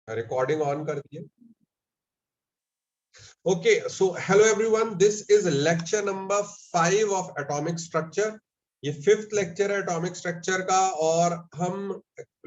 Recording on कर दिए। Okay, so hello everyone, this is lecture number 5 of atomic structure. ये 5th lecture है atomic structure का, और हम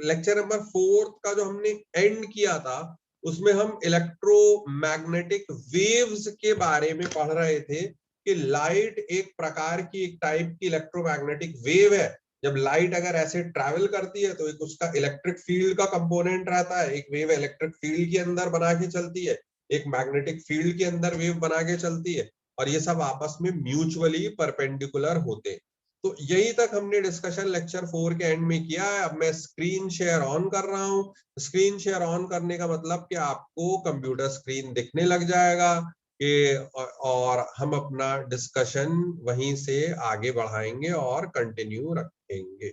लेक्चर नंबर 4 का जो हमने एंड किया था उसमें हम इलेक्ट्रोमैग्नेटिक वेव्स के बारे में पढ़ रहे थे कि लाइट एक प्रकार की, एक टाइप की इलेक्ट्रोमैग्नेटिक वेव है। जब लाइट अगर ऐसे ट्रैवल करती है तो एक उसका इलेक्ट्रिक फील्ड का कंपोनेंट रहता है, एक वेव इलेक्ट्रिक फील्ड के अंदर बना के चलती है, एक मैग्नेटिक फील्ड के अंदर वेव बना के चलती है, और ये सब आपस में म्यूचुअली परपेंडिकुलर होते हैं। तो यही तक हमने डिस्कशन लेक्चर 4 के एंड में किया है। अब मैं स्क्रीन शेयर ऑन कर रहा हूं। स्क्रीन शेयर ऑन करने का मतलब कि आपको कंप्यूटर स्क्रीन दिखने लग जाएगा कि, और हम अपना डिस्कशन वहीं से आगे बढ़ाएंगे और कंटिन्यू रखेंगे।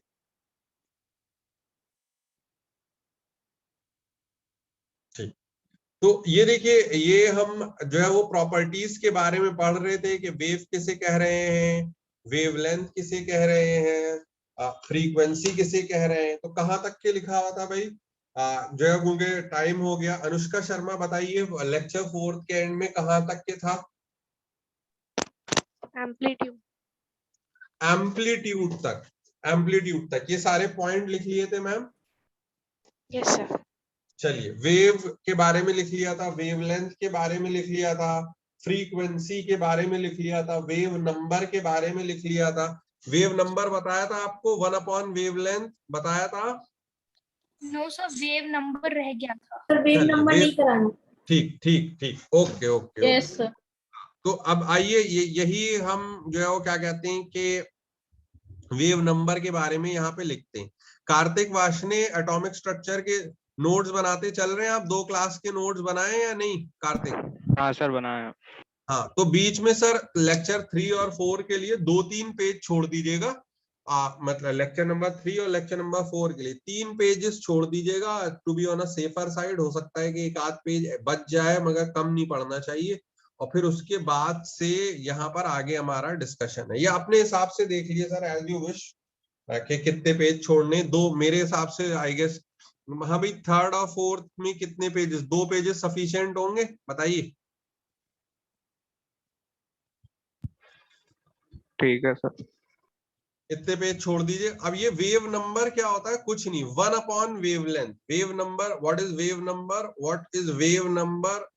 ठीक, तो ये देखिए, ये हम जो है वो प्रॉपर्टीज के बारे में पढ़ रहे थे कि वेव किसे कह रहे हैं, वेवलेंथ किसे कह रहे हैं, फ्रीक्वेंसी किसे कह रहे हैं। तो कहाँ तक के लिखा हुआ था भाई? जो है क्योंकि टाइम हो गया, अनुष्का शर्मा बताइए लेक्चर 4 के एंड में कहाँ तक के था? एम्पलीट्यूड। एम्पलीट्यूड तक। एम्पलीट्यूड तक ये सारे पॉइंट लिख लिए थे मैम? Yes sir. चलिए, वेव के बारे में लिख लिया था, वेवलेंथ के बारे में लिख लिया था, फ्रीक्वेंसी के बारे में लिख लिया था, वेव नंबर के बारे में लिख लिया था। वेव नंबर बताया था आपको, 1 अपॉन वेवलेंथ बताया था। नो सर, वेव नंबर रह गया था। वेव चलिए, नंबर नहीं वेव, कराना। ठीक ठीक ठीक, okay okay yes okay. Sir. तो अब आइए, यही हम जो है वो क्या कहते हैं कि वेव नंबर के बारे में यहाँ पे लिखते हैं। कार्तिक वाशने एटॉमिक स्ट्रक्चर के नोट्स बनाते चल रहे हैं आप? 2 क्लास के नोट्स बनाए या नहीं कार्तिक? हाँ सर, बनाया। हाँ, तो बीच में सर लेक्चर 3 और 4 के लिए 2-3 पेज छोड़ दीजिएगा। मतलब लेक्चर नंबर 3 और लेक्चर नंबर 4 के लिए 3 पेजेस छोड़ दीजिएगा, to be on a safer side. हो सकता है कि एक आध पेज बच जाए, मगर कम नहीं पढ़ना चाहिए। और फिर उसके बाद से यहाँ पर आगे हमारा डिस्कशन है। ये अपने हिसाब से देख लीजिए सर, एज यू विश कि कितने पेज छोड़ने। दो मेरे हिसाब से आई गेस, हाँ भाई, 3rd और 4th में कितने पेजेस? 2 पेजेस सफिशिएंट होंगे, बताइए। ठीक है सर। इतने पेज छोड़ दीजिए। अब ये वेव नंबर क्या होता है? कुछ नहीं, 1 upon wavelength. Wave number, what is wave number? What is wave number?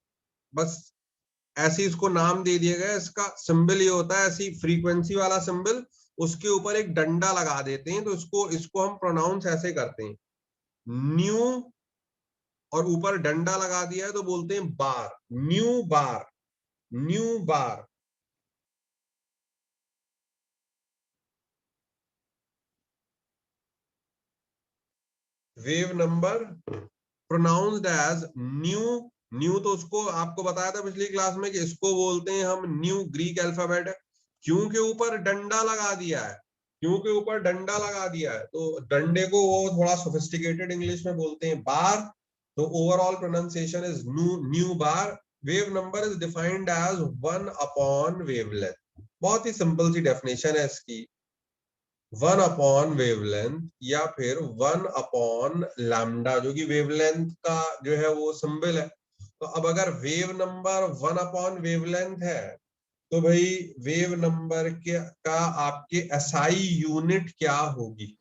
बस ऐसे इसको नाम दे दिया गया। इसका सिंबल ये होता है, ऐसी फ्रीक्वेंसी वाला सिंबल, उसके ऊपर एक डंडा लगा देते हैं, तो इसको इसको हम प्रोनाउंस ऐसे करते हैं, न्यू, और ऊपर डंडा लगा दिया है तो बोलते हैं bar, nu bar, nu bar. Wave number pronounced as nu. Nu तो उसको आपको बताया था पिछली क्लास में कि इसको बोलते हैं हम न्यू ग्रीक अल्फाबेट है। क्योंकि ऊपर डंडा लगा दिया है, क्योंकि ऊपर डंडा लगा दिया है, तो डंडे को वो थोड़ा सोफिस्टिकेटेड इंग्लिश में बोलते हैं बार। तो overall pronunciation is nu, nu bar. Wave number is defined as 1 upon wavelength. बहुत ही सिंपल सी डेफिनेशन है इसकी, 1 अपॉन वेवलेंथ, या फिर 1 अपॉन लैम्डा, जो कि वेवलेंथ का जो है वो सिंबल है। तो अब अगर वेव नंबर 1 अपॉन वेवलेंथ है, तो भाई वेव नंबर के का आपके एसआई यूनिट क्या होगी?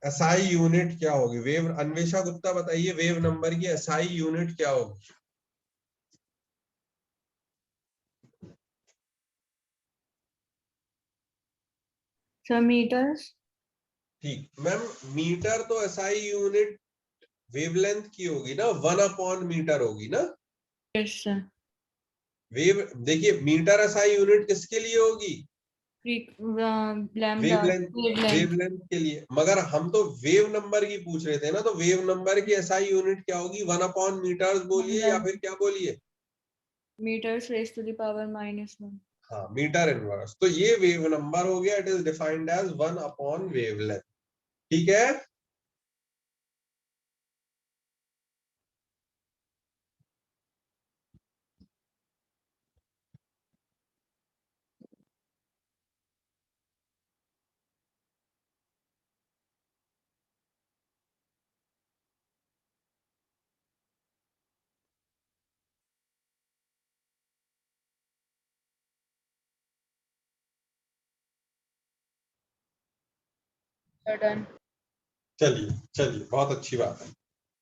एसआई यूनिट क्या होगी? वेव, अन्वेषा गुप्ता बताइए, वेव नंबर की एसआई यूनिट क्या होगी? Sir metres. ठीक मैम, मीटर तो एसआई यूनिट वेवलेंथ की होगी ना, 1 अपॉन मीटर होगी ना। Yes sir. वेव देखिए, मीटर एसआई यूनिट किसके लिए होगी? लैम्डा। वेवलेंथ, वेवलेंथ के लिए। मगर हम तो वेव नंबर की पूछ रहे थे ना, तो वेव नंबर की एसआई यूनिट क्या होगी? 1 अपॉन मीटर्स बोलिए या फिर क्या बोलिए? Metres raise to the power -1। हाँ, मीटर इनवर्स। तो ये वेव नंबर हो गया, it is defined as 1 upon wavelength. ठीक है। डन। चलिए चलिए, बहुत अच्छी बात है।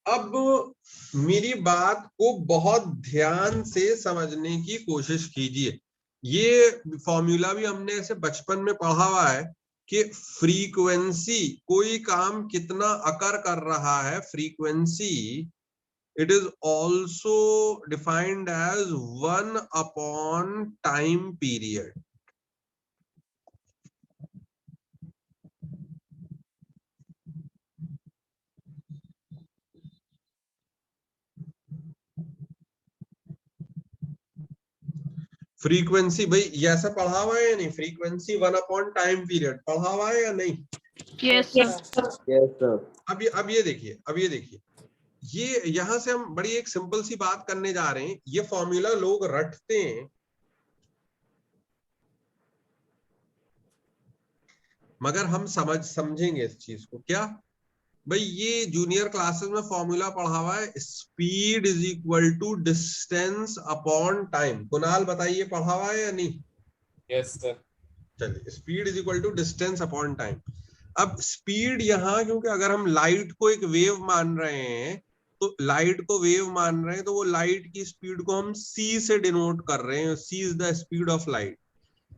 अब मेरी बात को बहुत ध्यान से समझने की कोशिश कीजिए। ये फॉर्मूला भी हमने ऐसे बचपन में पढ़ा हुआ है कि फ्रीक्वेंसी, कोई काम कितना अकर कर रहा है, frequency, it is also defined as 1 upon time period. Frequency भाई ये ऐसा पढ़ा हुआ है या नहीं? फ्रीक्वेंसी 1 अपॉन टाइम पीरियड पढ़ा हुआ है या नहीं? Yes sir. अब ये देखिए, ये यहां से हम बड़ी एक सिंपल सी बात करने जा रहे हैं। ये फॉर्मूला लोग रटते हैं, मगर हम समझेंगे इस चीज को। क्या भाई, ये जूनियर क्लासेस में फॉर्मूला पढ़ा हुआ है, speed is equal to distance upon time. Kunal बताइए, पढ़ा हुआ है या नहीं? Yes sir. चलिए, speed is equal to distance upon time. अब स्पीड यहाँ, क्योंकि अगर हम लाइट को एक वेव मान रहे हैं, तो लाइट को वेव मान रहे हैं, तो वो लाइट की स्पीड को हम c से डिनोट कर रहे हैं। c is the speed of light.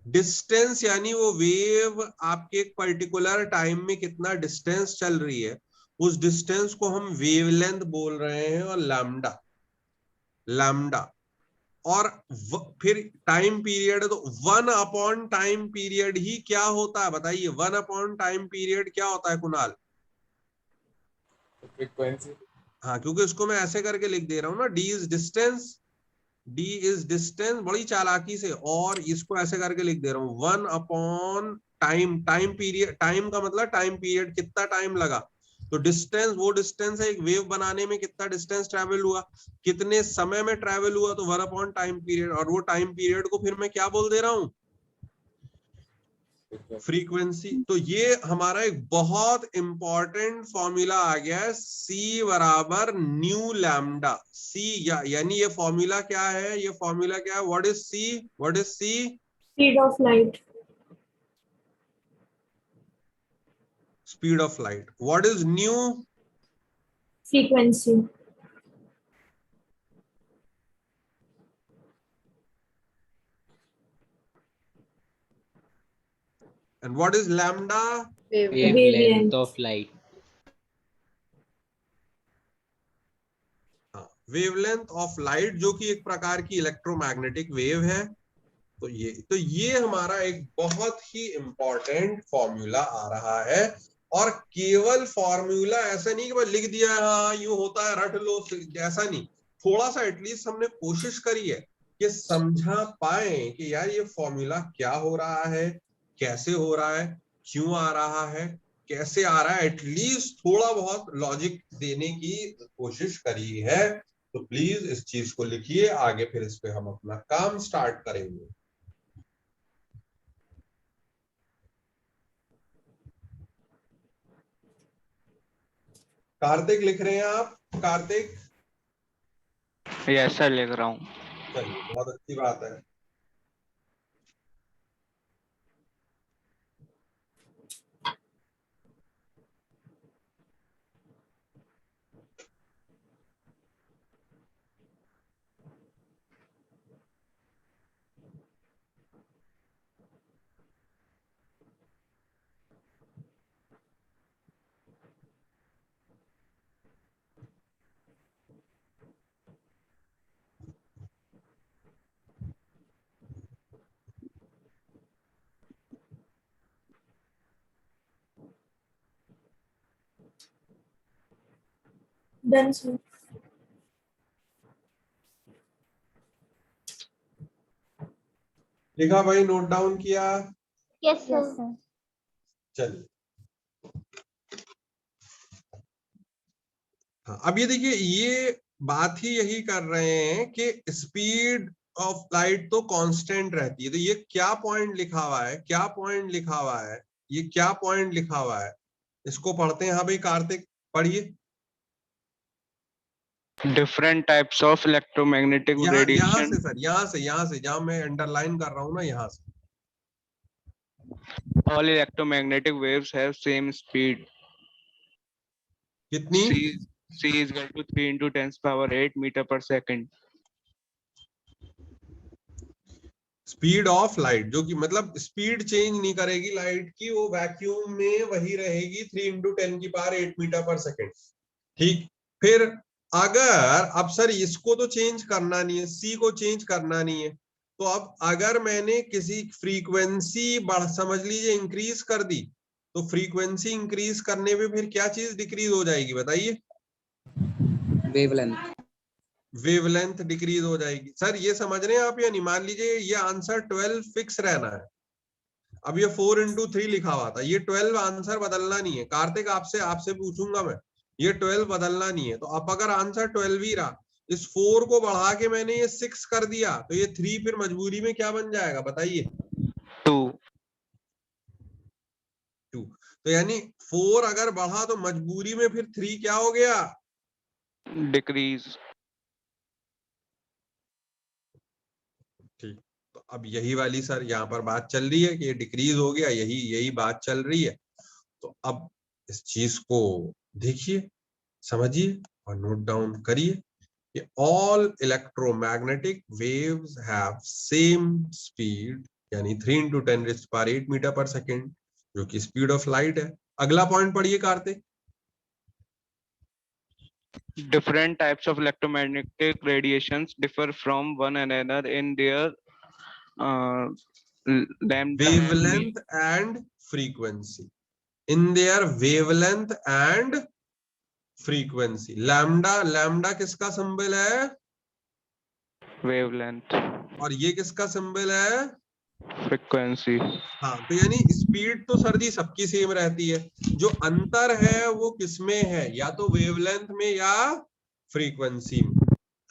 Distance यानी वो वेव आपके एक पर्टिकुलर टाइम में कितना डिस्टेंस चल रही है, उस डिस्टेंस को हम वेवलेंथ बोल रहे हैं, और लैम्डा। और फिर टाइम पीरियड, तो 1 अपॉन टाइम पीरियड ही क्या होता है बताइए? 1 अपॉन टाइम पीरियड क्या होता है कुणाल? फ्रीक्वेंसी। हाँ, क्योंकि इसको मैं ऐसे करके लिख दे रहा हूँ ना, d इज डिस्टेंस, बड़ी चालाकी से, और इसको ऐसे करके लिख दे रहा हूँ 1 अपॉन टाइम पीरियड। टाइम का मतलब टाइम पीरियड, कितना टाइम लगा। तो डिस्टेंस, वो डिस्टेंस है एक वेव बनाने में, कितना डिस्टेंस ट्रेवल हुआ, कितने समय में ट्रेवल हुआ, तो 1 अपॉन टाइम पीरियड। और वो टाइम पीरियड को फिर मैं क्या बोल दे रहा हूँ? फ्रीक्वेंसी। तो ये हमारा एक बहुत इंपॉर्टेंट फॉर्मूला आ गया है, c बराबर न्यू लैम्डा। c यानी ये फॉर्मूला क्या है? ये फॉर्मूला क्या है? What is c? Speed of light. Speed of light. What is new? Frequency. And what is lambda? Wavelength. of light. Wavelength of light, जो कि एक प्रकार की इलेक्ट्रोमैग्नेटिक वेव है। तो ये हमारा एक बहुत ही इंपॉर्टेंट फॉर्मूला आ रहा है। और केवल फॉर्मूला ऐसा नहीं कि बस लिख दिया, हाँ यूं होता है रट लो, ऐसा नहीं। थोड़ा सा एटलीस्ट हमने कोशिश करी है कि समझा पाए कि यार ये फॉर्मूला क्या हो रहा है, कैसे हो रहा है, क्यों आ रहा है, कैसे आ रहा है। एटलीस्ट थोड़ा बहुत लॉजिक देने की कोशिश करी है। तो प्लीज इस चीज को लिखिए, आगे फिर इस पे हम अपना काम स्टार्ट करेंगे। कार्तिक लिख रहे हैं आप? कार्तिक? यस सर, लिख रहा हूँ। चलिए, बहुत अच्छी बात है। Done, sir. लिखा भाई? नोट डाउन किया? Yes, sir. चलिए, हाँ, अब ये देखिए, ये बात ही यही कर रहे हैं कि स्पीड ऑफ लाइट तो कांस्टेंट रहती है। तो ये क्या पॉइंट लिखा हुआ है? क्या पॉइंट लिखा हुआ है? ये क्या पॉइंट लिखा हुआ है? इसको पढ़ते हैं। हाँ भाई कार्तिक, पढ़िए। डिफरेंट टाइप्स ऑफ इलेक्ट्रोमैग्नेटिक यहाँ रेडिएशन। से सर, यहाँ से जहाँ मैं अंडरलाइन कर रहा हूँ ना, यहाँ से। All electromagnetic waves have same speed. कितनी? C is equal to 3 into 10 power 8 meter per second. Speed of light, जो कि मतलब स्पीड चेंज नहीं करेगी लाइट की, वो वैक्यूम में वही रहेगी 3 into 10 की पावर 8 मीटर पर सेकेंड। ठीक, फिर अगर अब सर इसको तो चेंज करना नहीं है, सी को चेंज करना नहीं है, तो अब अगर मैंने किसी फ्रीक्वेंसी बढ़ समझ लीजिए इंक्रीज कर दी, तो फ्रीक्वेंसी इंक्रीज करने पे फिर क्या चीज डिक्रीज हो जाएगी बताइए? वेवलेंथ। वेवलेंथ डिक्रीज हो जाएगी। सर ये समझ रहे हैं आप या नहीं? मान लीजिए ये आंसर 12 फिक्स रहना है, अब ये 4 into 3 लिखा हुआ था, ये 12 आंसर बदलना नहीं है। कार्तिक आपसे पूछूंगा मैं, ये 12 बदलना नहीं है, तो अब अगर आंसर 12 ही रहा, इस 4 को बढ़ा के मैंने ये 6 कर दिया, तो ये 3 फिर मजबूरी में क्या बन जाएगा बताइए? 2। तो यानी 4 अगर बढ़ा तो मजबूरी में फिर 3 क्या हो गया? डिक्रीज। ठीक, तो अब यही वाली सर यहाँ पर बात चल रही है कि ये डिक्रीज हो गया, यही बात चल रही है। तो अब इस चीज को देखिए, समझिए और नोट डाउन करिए कि all electromagnetic waves have same speed, यानी 3 into 10⁸ मीटर पर सेकेंड, जो कि स्पीड ऑफ लाइट है। अगला पॉइंट पढ़िए Kartik. Different types of electromagnetic radiations differ from one another in their lambda wavelength and frequency. In their wavelength and frequency. Lambda किसका symbol है? wavelength, और ये किसका सिंबल है? frequency. हाँ, तो यानी स्पीड तो सर जी सबकी सेम रहती है, जो अंतर है वो किसमें है? या तो वेवलेंथ में या फ्रीक्वेंसी में।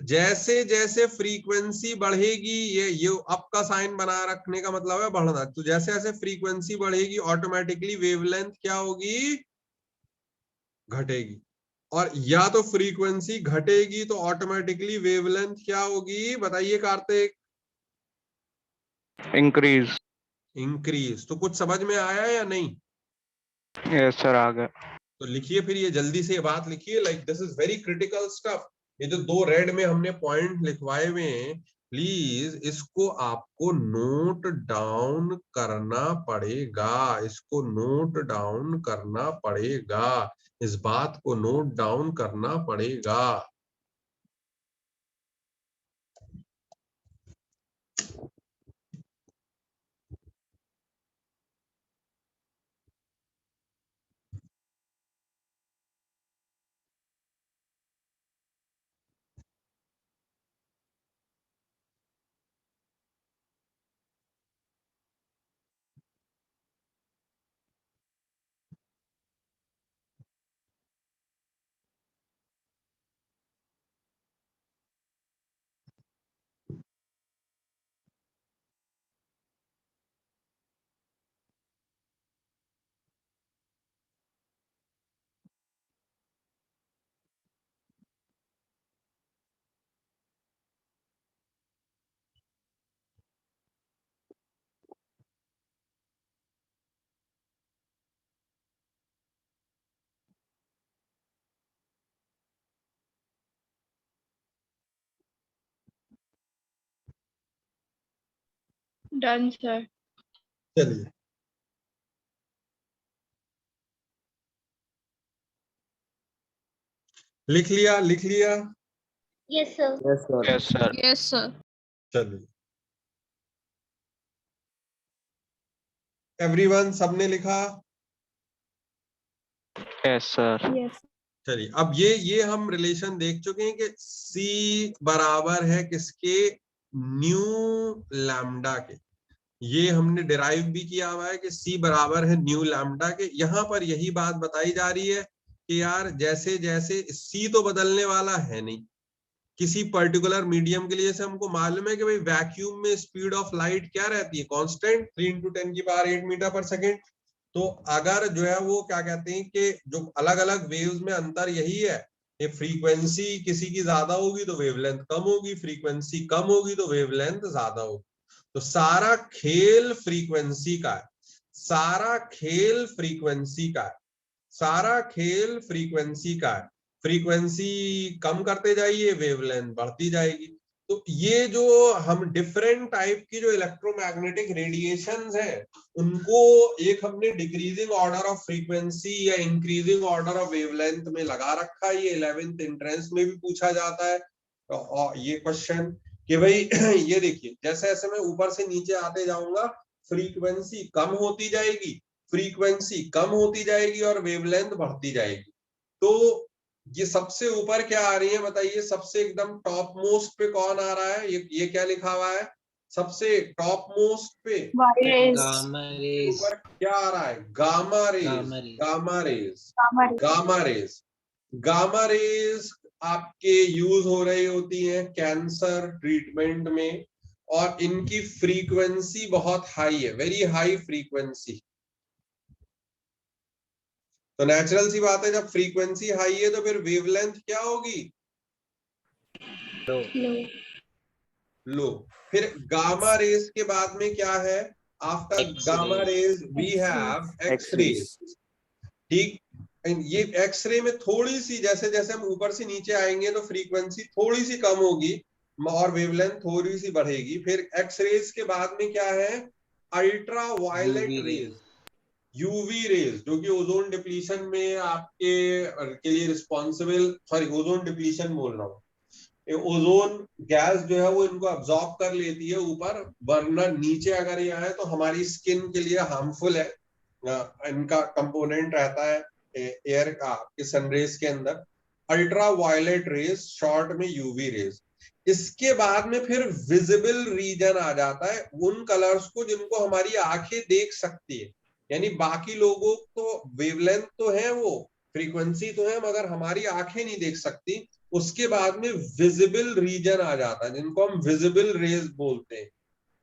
जैसे जैसे फ्रीक्वेंसी बढ़ेगी, ये अप का साइन बना रखने का मतलब है बढ़ना, तो जैसे जैसे फ्रीक्वेंसी बढ़ेगी ऑटोमेटिकली वेवलेंथ क्या होगी? घटेगी। और या तो फ्रीक्वेंसी घटेगी तो ऑटोमेटिकली वेवलेंथ क्या होगी बताइए कार्तिक? इंक्रीज। तो कुछ समझ में आया या नहीं? यस सर, आ गया। तो लिखिए फिर, ये जल्दी से बात लिखिए, like this is very critical stuff. ये जो 2 रेड में हमने पॉइंट लिखवाए हुए हैं, प्लीज इसको आपको नोट डाउन करना पड़ेगा, इसको नोट डाउन करना पड़ेगा, इस बात को नोट डाउन करना पड़ेगा। Done sir. चलिए, लिख लिया? Yes, sir. Yes sir. Yes sir. चलिए, एवरीवन सबने लिखा? Yes sir. Yes. चलिए, अब ये हम रिलेशन देख चुके हैं कि C बराबर है किसके? न्यू लैम्डा के। ये हमने डिराइव भी किया हुआ है कि C बराबर है न्यू लैम्डा के। यहाँ पर यही बात बताई जा रही है कि यार जैसे जैसे C तो बदलने वाला है नहीं किसी पर्टिकुलर मीडियम के लिए। जैसे हमको मालूम है कि भाई वैक्यूम में स्पीड ऑफ लाइट क्या रहती है? कांस्टेंट, 3 into 10⁸ मीटर पर सेकेंड। तो अगर जो है वो क्या कहते हैं कि जो अलग अलग वेव्स में अंतर यही है कि फ्रीक्वेंसी किसी की ज्यादा होगी तो वेवलेंथ कम होगी, फ्रीक्वेंसी कम होगी तो वेवलेंथ ज्यादा होगी। तो सारा खेल फ्रीक्वेंसी का है, सारा खेल फ्रीक्वेंसी का है, सारा खेल फ्रीक्वेंसी का है। फ्रीक्वेंसी कम करते जाइए, वेवलेंथ बढ़ती जाएगी। तो ये जो हम डिफरेंट टाइप की जो इलेक्ट्रोमैग्नेटिक रेडिएशंस हैं, उनको एक हमने डिक्रीजिंग ऑर्डर ऑफ फ्रीक्वेंसी या इंक्रीजिंग ऑर्डर ऑफ वेवलेंथ में लगा रखा है। ये 11th एंट्रेंस में भी पूछा जाता है और ये क्वेश्चन कि भाई ये देखिए, जैसे जैसे मैं ऊपर से नीचे आते जाऊंगा, फ्रीक्वेंसी कम होती जाएगी, फ्रीक्वेंसी कम होती जाएगी और वेवलेंथ बढ़ती जाएगी। तो ये सबसे ऊपर क्या आ रही है बताइए? सबसे एकदम टॉप मोस्ट पे कौन आ रहा है? ये क्या लिखा हुआ है? सबसे टॉप मोस्ट पे ऊपर क्या आ रहा है? Gamma rays, gamma rays, gamma rays. Gamma rays आपके यूज हो रही होती हैं कैंसर ट्रीटमेंट में, और इनकी फ्रीक्वेंसी बहुत हाई है, वेरी हाई फ्रीक्वेंसी। तो नेचुरल सी बात है, जब फ्रीक्वेंसी हाई है तो फिर वेवलेंथ क्या होगी? लो। फिर गामा रेज के बाद में क्या है? After gamma rays we have X rays. ठीक, ये एक्सरे में थोड़ी सी, जैसे जैसे हम ऊपर से नीचे आएंगे तो फ्रीक्वेंसी थोड़ी सी कम होगी और वेवलेंथ थोड़ी सी बढ़ेगी। फिर एक्स रेज के बाद में क्या है? Ultra violet rays, UV rays, जो कि ओजोन डिप्लीशन में आपके के लिए रिस्पॉन्सिबल, सॉरी ओजोन डिप्लीशन बोल रहा हूँ, ओजोन गैस जो है वो इनको अब्सॉर्ब कर लेती है ऊपर, वरना नीचे अगर ये आए तो हमारी स्किन के लिए हार्मफुल है। इनका कंपोनेंट रहता है एयर का सनरेज के अंदर। अल्ट्रा वायलेट रेज, शॉर्ट में यूवी रेज। इसके बाद में फिर विजिबल रीजन आ जाता है, उन कलर्स को जिनको हमारी आंखें देख सकती है। यानी बाकी लोगों को वेवलेंथ तो है, वो फ्रीक्वेंसी तो है, मगर हमारी आंखें नहीं देख सकती। उसके बाद में विजिबल रीजन आ जाता है, जिनको हम विजिबल रेज बोलते हैं,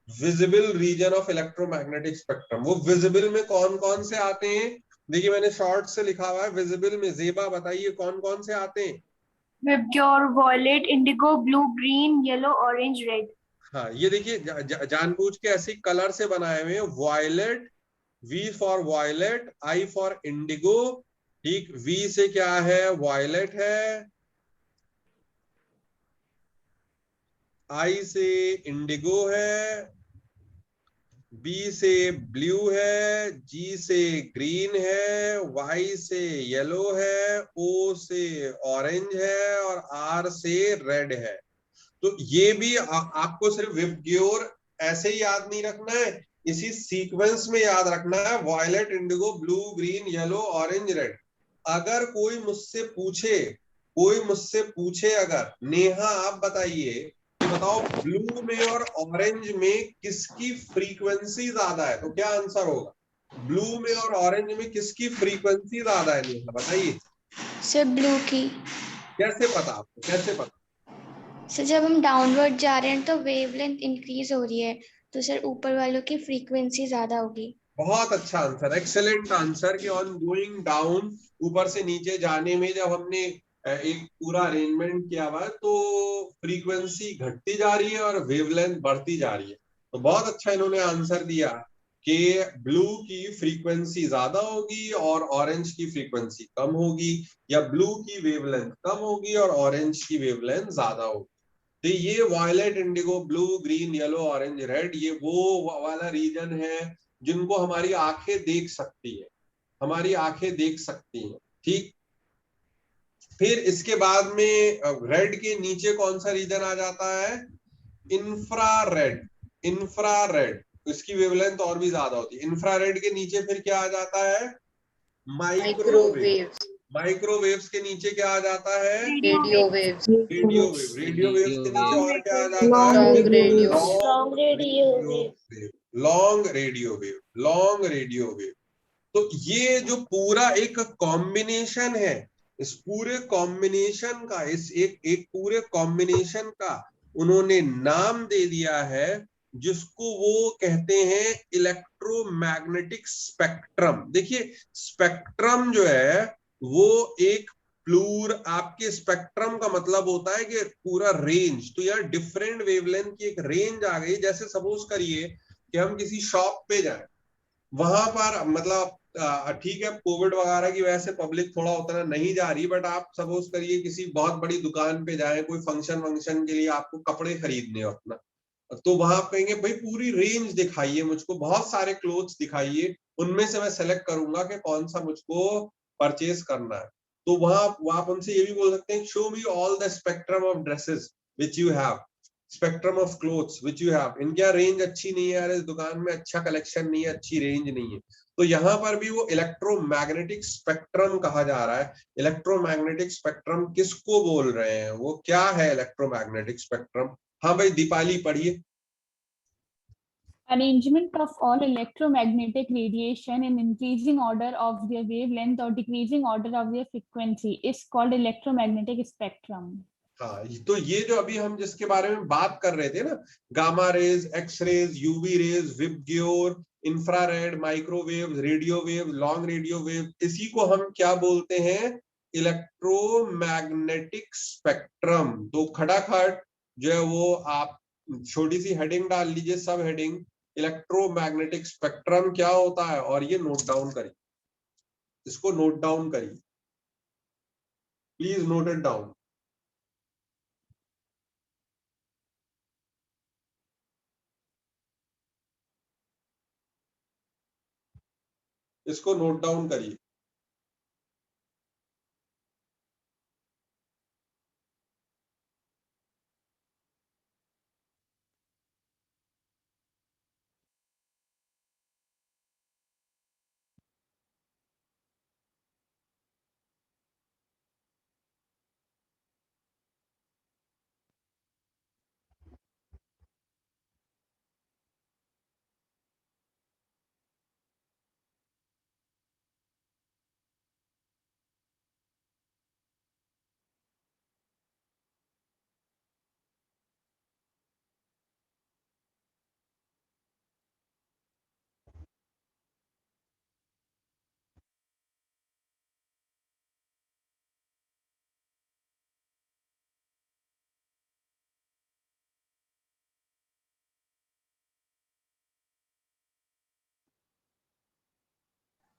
visible region of electromagnetic spectrum. वो विजिबल में कौन कौन से आते हैं? देखिए मैंने शॉर्ट से लिखा हुआ है विजिबल में। जेबा बताइए कौन कौन से आते हैं? Violet, indigo, blue, green, yellow, orange, red. हाँ, ये देखिए जानबूझ के ऐसे कलर से बनाए हुए हैं। Violet, V for violet, I for indigo. ठीक, वी से क्या है? वायलेट है, आई से इंडिगो है, बी से ब्लू है, जी से ग्रीन है, वाई से येलो है, ओ से ऑरेंज है और आर से रेड है। तो ये भी आपको सिर्फ विबग्योर ऐसे ही याद नहीं रखना है, इसी सीक्वेंस में याद रखना है। Violet, indigo, blue, green, yellow, orange, red. अगर कोई मुझसे पूछे अगर, नेहा आप बताइए, बताओ ब्लू में और ऑरेंज में किसकी फ्रीक्वेंसी ज्यादा है, तो क्या आंसर होगा? ब्लू में और ऑरेंज में किसकी फ्रीक्वेंसी ज्यादा है नेहा बताइए? सर ब्लू की। कैसे पता आपको, कैसे पता? सर जब हम डाउनवर्ड जा रहे हैं तो वेवलेंथ इंक्रीज हो रही है, तो सर ऊपर वालों की फ्रीक्वेंसी ज्यादा होगी। बहुत अच्छा आंसर, एक्सेलेंट आंसर। कि ऑन गोइंग डाउन, ऊपर से नीचे जाने में जब हमने एक पूरा अरेंजमेंट किया हुआ है तो फ्रीक्वेंसी घटती जा रही है और वेवलेंथ बढ़ती जा रही है। तो बहुत अच्छा इन्होंने आंसर दिया कि ब्लू की फ्रीक्वेंसी ज्यादा होगी और ऑरेंज की फ्रीक्वेंसी कम होगी, या ब्लू की वेवलेंथ कम होगी और ऑरेंज की वेवलेंथ ज्यादा होगी। तो ये violet, indigo, blue, green, yellow, orange, red, ये वो वाला रीजन है जिनको हमारी आंखें देख सकती है, हमारी आंखें देख सकती हैं। ठीक, फिर इसके बाद में रेड के नीचे कौन सा रीजन आ जाता है? Infrared, infrared. इसकी वेवलेंथ और भी ज्यादा होती है। इंफ्रारेड के नीचे फिर क्या आ जाता है? माइक्रोवेव। माइक्रोवेव्स के नीचे क्या आ जाता है? Radio waves. Radio wave. Radio waves के नीचे और क्या आ जाता है? Long radio. Long radio wave, long radio wave. तो ये जो पूरा एक कॉम्बिनेशन है, इस पूरे कॉम्बिनेशन का, इस एक पूरे कॉम्बिनेशन का उन्होंने नाम दे दिया है, जिसको वो कहते हैं इलेक्ट्रोमैग्नेटिक स्पेक्ट्रम। देखिए स्पेक्ट्रम जो है वो एक प्लूर, आपके स्पेक्ट्रम का मतलब होता है कि पूरा रेंज। तो यार डिफरेंट वेवलेंथ की एक रेंज आ गई। जैसे सपोज करिए कि हम किसी शॉप पे जाएं, वहां पर मतलब ठीक है, कोविड वगैरह की वजह से पब्लिक थोड़ा उतना नहीं जा रही, बट आप सपोज करिए किसी बहुत बड़ी दुकान पे जाएं, कोई फंक्शन वंक्शन के लिए आपको कपड़े खरीदने हो अपना, तो वहां आप कहेंगे भाई पूरी रेंज दिखाइए मुझको, बहुत सारे क्लोथ्स दिखाइए, उनमें से मैं सेलेक्ट करूंगा कि कौन सा मुझको परचेज करना है। तो वहां आप उनसे ये भी बोल सकते हैं, show me all the spectrum of dresses which you have, spectrum of clothes which you have. इनकी रेंज अच्छी नहीं है यार, इस दुकान में अच्छा कलेक्शन नहीं है, अच्छी रेंज नहीं है। तो यहाँ पर भी वो इलेक्ट्रोमैग्नेटिक स्पेक्ट्रम कहा जा रहा है। इलेक्ट्रोमैग्नेटिक स्पेक्ट्रम किसको बोल रहे हैं, वो क्या है इलेक्ट्रोमैग्नेटिक स्पेक्ट्रम? हाँ भाई दीपाली पढ़िए। Arrangement of all electromagnetic radiation in increasing order of their wavelength or decreasing order of their frequency is called electromagnetic spectrum. हाँ, तो ये जो अभी हम जिसके बारे में बात कर रहे थे ना, gamma rays, X rays, UV rays, VIBGYOR, infrared, microwave, radio wave, long radio wave, इसी को हम क्या बोलते हैं, इलेक्ट्रोमैग्नेटिक स्पेक्ट्रम। तो खटाखट जो है वो आप छोटी सी हेडिंग डाल लीजिए, सब हेडिंग, इलेक्ट्रोमैग्नेटिक स्पेक्ट्रम क्या होता है, और ये नोट डाउन करिए, इसको नोट डाउन करिए, प्लीज नोट इट डाउन। इसको नोट डाउन करिए।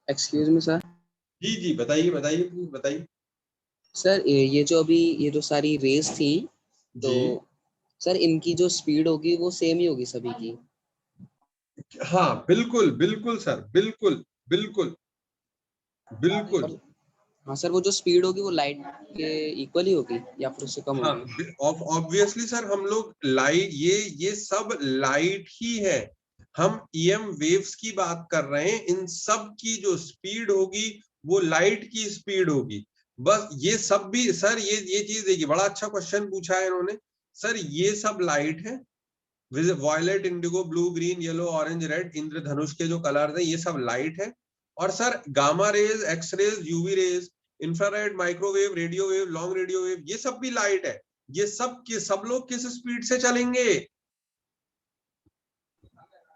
Excuse me sir. जी जी बताइए बताइए, प्लीज बताइए। सर ये जो अभी ये जो सारी रेस थी, तो जी सर इनकी जो स्पीड होगी वो सेम ही होगी सभी की? हाँ बिल्कुल बिल्कुल सर, बिल्कुल बिल्कुल बिल्कुल। और हाँ सर, वो जो स्पीड होगी वो लाइट के इक्वल ही होगी या फिर उससे कम हाँ होगी? ऑब्वियसली सर, हम लोग लाइट, ये सब लाइट ही है। हम ईएम वेव्स की बात कर रहे हैं, इन सब की जो स्पीड होगी वो लाइट की स्पीड होगी। बस ये सब भी सर, ये चीज देखिए, बड़ा अच्छा क्वेश्चन पूछा है इन्होंने। सर ये सब लाइट है, violet, indigo, blue, green, yellow, orange, red, इंद्रधनुष के जो कलर है ये सब लाइट है। और sir gamma rays, X rays, UV rays, infrared, microwave, radio wave, long radio wave, ये सब भी लाइट है। ये सब के सब लोग किस स्पीड से चलेंगे?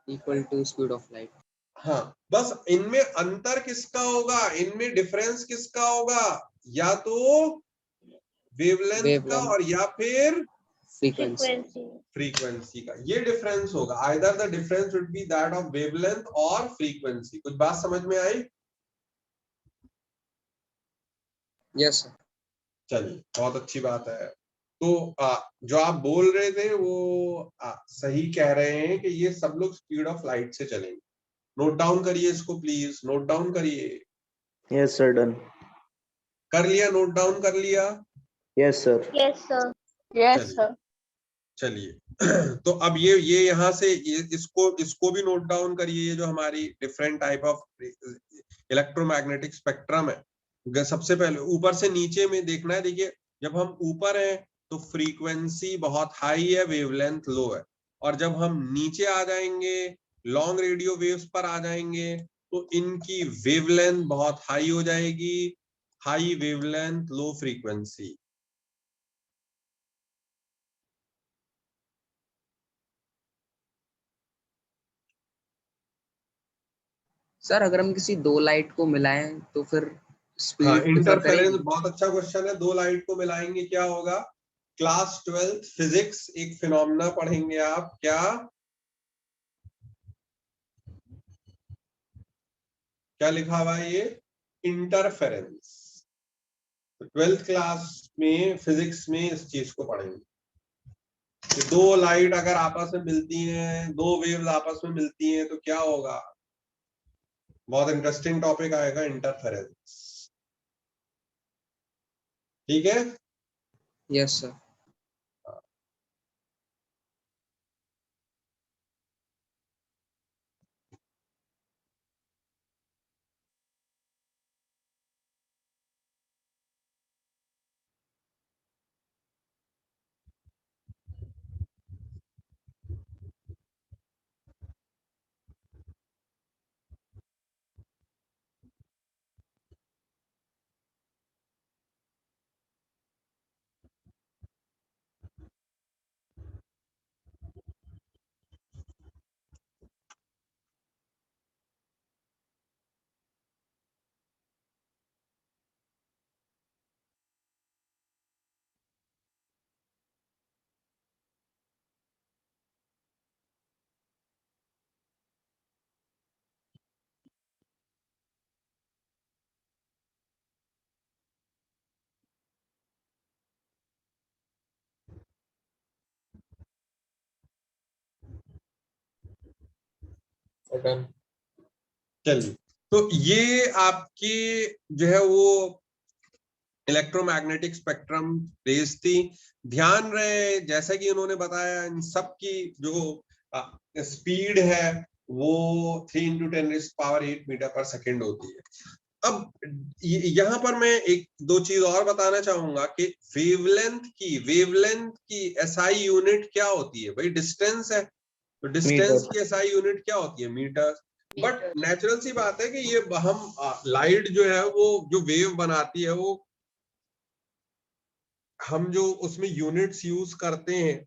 Equal to speed of light. हाँ, बस इनमें अंतर किसका होगा, इनमें डिफरेंस किसका होगा, या तो वेवलेंथ का वेवलेंथ, और या फिर फ्रीक्वेंसी। फ्रीक्वेंसी का, ये डिफरेंस होगा। Either the difference would be that of wavelength और फ्रीक्वेंसी। कुछ बात समझ में आई? Yes sir. चलिए बहुत अच्छी बात है। तो जो आप बोल रहे थे वो सही कह रहे हैं कि ये सब लोग स्पीड ऑफ लाइट से चलेंगे। नोट डाउन करिए इसको, प्लीज नोट डाउन करिए। Yes sir, done. कर लिया, नोट डाउन कर लिया? Yes sir. Yes, sir. Yes, चलिए sir. चलिए तो अब ये यहाँ से इसको भी नोट डाउन करिए। ये जो हमारी different type of electromagnetic spectrum है, सबसे पहले ऊपर से नीचे में देखना है। देखिए जब हम ऊपर हैं तो फ्रीक्वेंसी बहुत हाई है, वेवलेंथ लो है। और जब हम नीचे आ जाएंगे, लॉन्ग रेडियो वेव्स पर आ जाएंगे, तो इनकी वेवलेंथ बहुत हाई हो जाएगी। High wavelength, low frequency. Sir अगर हम किसी दो लाइट को मिलाएं तो फिर हाँ, स्पीड डिफर इंटरफेरेंस, करेगी? बहुत अच्छा क्वेश्चन है। दो लाइट को मिलाएंगे क्या होगा? क्लास 12th फिजिक्स एक फिनोमेना पढ़ेंगे आप, क्या? क्या लिखा हुआ है ये? इंटरफेरेंस। 12th क्लास में फिजिक्स में इस चीज को पढ़ेंगे कि दो लाइट अगर आपस में मिलती हैं, दो वेव्स आपस में मिलती हैं तो क्या होगा। बहुत इंटरेस्टिंग टॉपिक आएगा इंटरफेरेंस। ठीक है? Yes sir. चलिए, तो ये आपकी जो है वो इलेक्ट्रोमैग्नेटिक स्पेक्ट्रम रेज थी। ध्यान रहे जैसा कि उन्होंने बताया, इन सब की जो स्पीड है वो 3 × 10⁸ मीटर पर सेकेंड होती है। अब यहाँ पर मैं एक दो चीज और बताना चाहूंगा कि वेवलेंथ की एसआई यूनिट क्या होती है? भाई डिस्टेंस है, तो डिस्टेंस की एसआई यूनिट क्या होती है? मीटर। बट नेचुरल सी बात है कि ये हम लाइट जो है वो जो वेव बनाती है वो हम जो उसमें यूनिट्स यूज करते हैं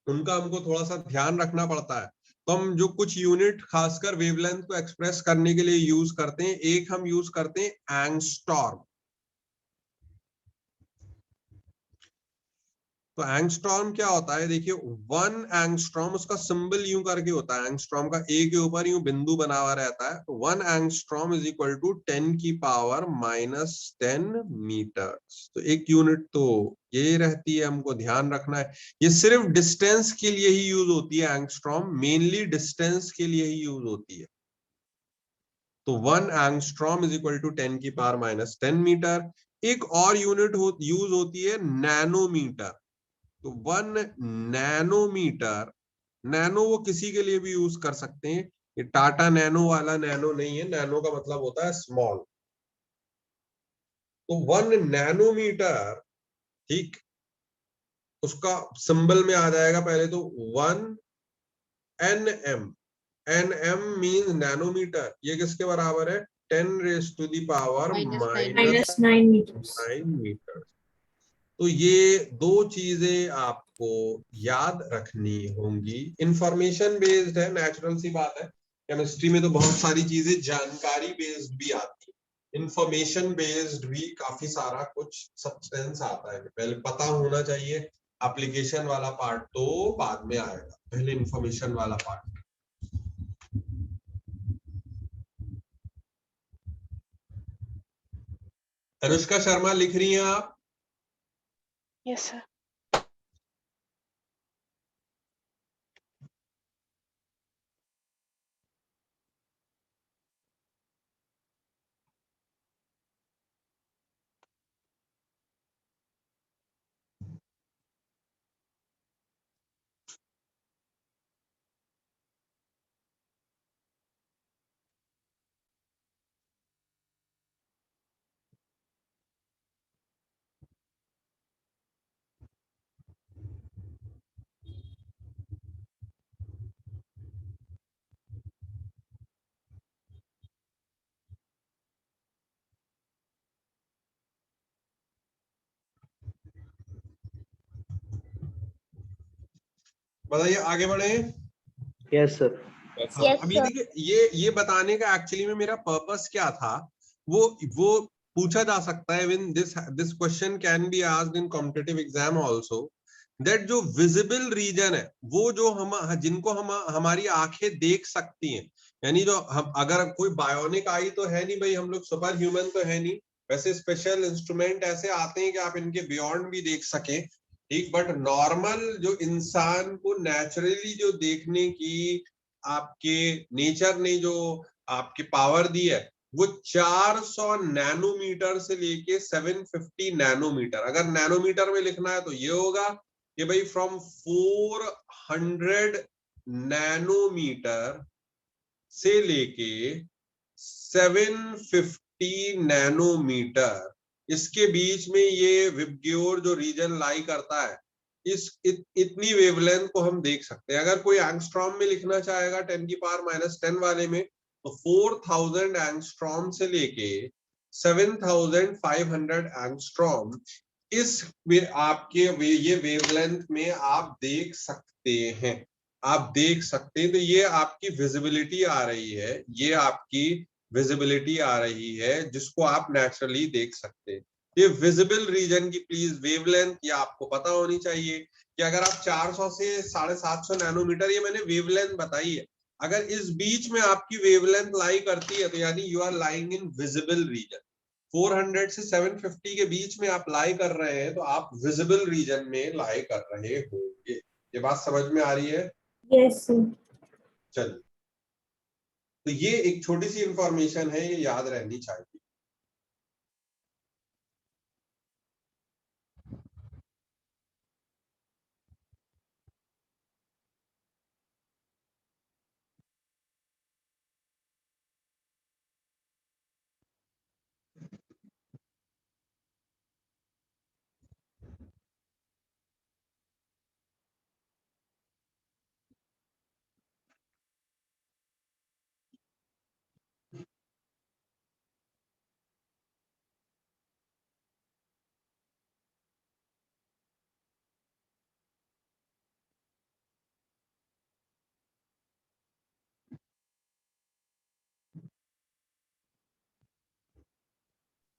उनका हमको थोड़ा सा ध्यान रखना पड़ता है। तो हम जो कुछ यूनिट खासकर वेवलेंथ को एक्सप्रेस करने के लिए यूज करते हैं, एक हम यूज करते हैं एंगस्ट्रॉम। तो एंगस्ट्रॉम क्या होता है? देखिए 1 एंगस्ट्रॉम, उसका सिंबल यूं करके होता है, एंगस्ट्रॉम का ए के ऊपर यूं बिंदु बना हुआ रहता है। तो 1 angstrom is equal to 10⁻⁻10 metres. तो एक यूनिट तो ये रहती है, हमको ध्यान रखना है। ये सिर्फ डिस्टेंस के लिए ही यूज होती है, एंगस्ट्रॉम मेनली डिस्टेंस के लिए ही यूज होती है। तो 1 angstrom is equal to 10⁻⁻10 metre. एक और यूनिट यूज होती है नैनोमीटर। तो 1 नैनोमीटर, नैनो वो किसी के लिए भी यूज कर सकते हैं, ये टाटा नैनो वाला नैनो नहीं है, नैनो का मतलब होता है स्मॉल। तो 1 नैनोमीटर, ठीक, उसका सिंबल में आ जाएगा पहले तो 1 nm। nm means nanometre. ये किसके बराबर है? 10⁻⁻9 मीटर। तो ये दो चीजें आपको याद रखनी होंगी। इंफॉर्मेशन बेस्ड है, नेचुरल सी बात है। केमिस्ट्री में तो बहुत सारी चीजें जानकारी बेस्ड भी आती है, इंफॉर्मेशन बेस्ड भी काफी सारा कुछ सब्सटेंस आता है। पहले पता होना चाहिए, एप्लीकेशन वाला पार्ट तो बाद में आएगा, पहले इंफॉर्मेशन वाला पार्ट। अनुष्का शर्मा लिख रही हैं आप? Yes sir. बताइए, आगे बढ़े। Yes sir. अभी देखिए, ये बताने का एक्चुअली में मेरा पर्पस क्या था, वो पूछा जा सकता है। When this question can be asked in competitive exam also, that जो विजिबल रीजन है वो जो हम जिनको हम हमारी आंखें देख सकती हैं, यानी जो हम अगर कोई बायोनिक आई तो है नहीं भाई, हम लोग सुपर ह्यूमन तो है नहीं, वैसे स्पेशल इंस्ट्रूमेंट ऐसे आते हैं कि आप इनके बियॉन्ड भी देख सकें, ठीक, बट नॉर्मल जो इंसान को नेचुरली जो देखने की आपके नेचर ने जो आपकी पावर दी है वो 400 नैनोमीटर से लेके 750 नैनोमीटर, अगर नैनोमीटर में लिखना है तो ये होगा कि भाई फ्रॉम 400 नैनोमीटर से लेके 750 नैनोमीटर, इसके बीच में ये विबग्योर जो रीजन लाई करता है, इतनी वेवलेंथ को हम देख सकते हैं। अगर कोई एंगस्ट्रॉम में लिखना चाहेगा 10 की पावर -10 वाले में, तो 4000 एंगस्ट्रॉम से लेके 7500 एंगस्ट्रॉम इस आपके ये वेवलेंथ में आप देख सकते हैं, आप देख सकते हैं। तो ये आपकी विजिबिलिटी आ रही है, ये आपकी विजिबिलिटी आ रही है जिसको आप नेचुरली देख सकते हैं। ये विजिबल रीजन की प्लीज वेवलेंथ ये आपको पता होनी चाहिए कि अगर आप 400 से 750 नैनोमीटर, ये मैंने वेवलेंथ बताई है, अगर इस बीच में आपकी वेवलेंथ लाई करती है तो यानी you are lying in visible region. 400 से 750 के बीच में आप लाई कर रहे हैं तो आप विजिबल रीजन में लाई कर रहे होंगे। ये बात समझ में आ रही है? Yes sir. चलिए, तो ये एक छोटी सी इंफॉर्मेशन है, ये याद रहनी चाहिए।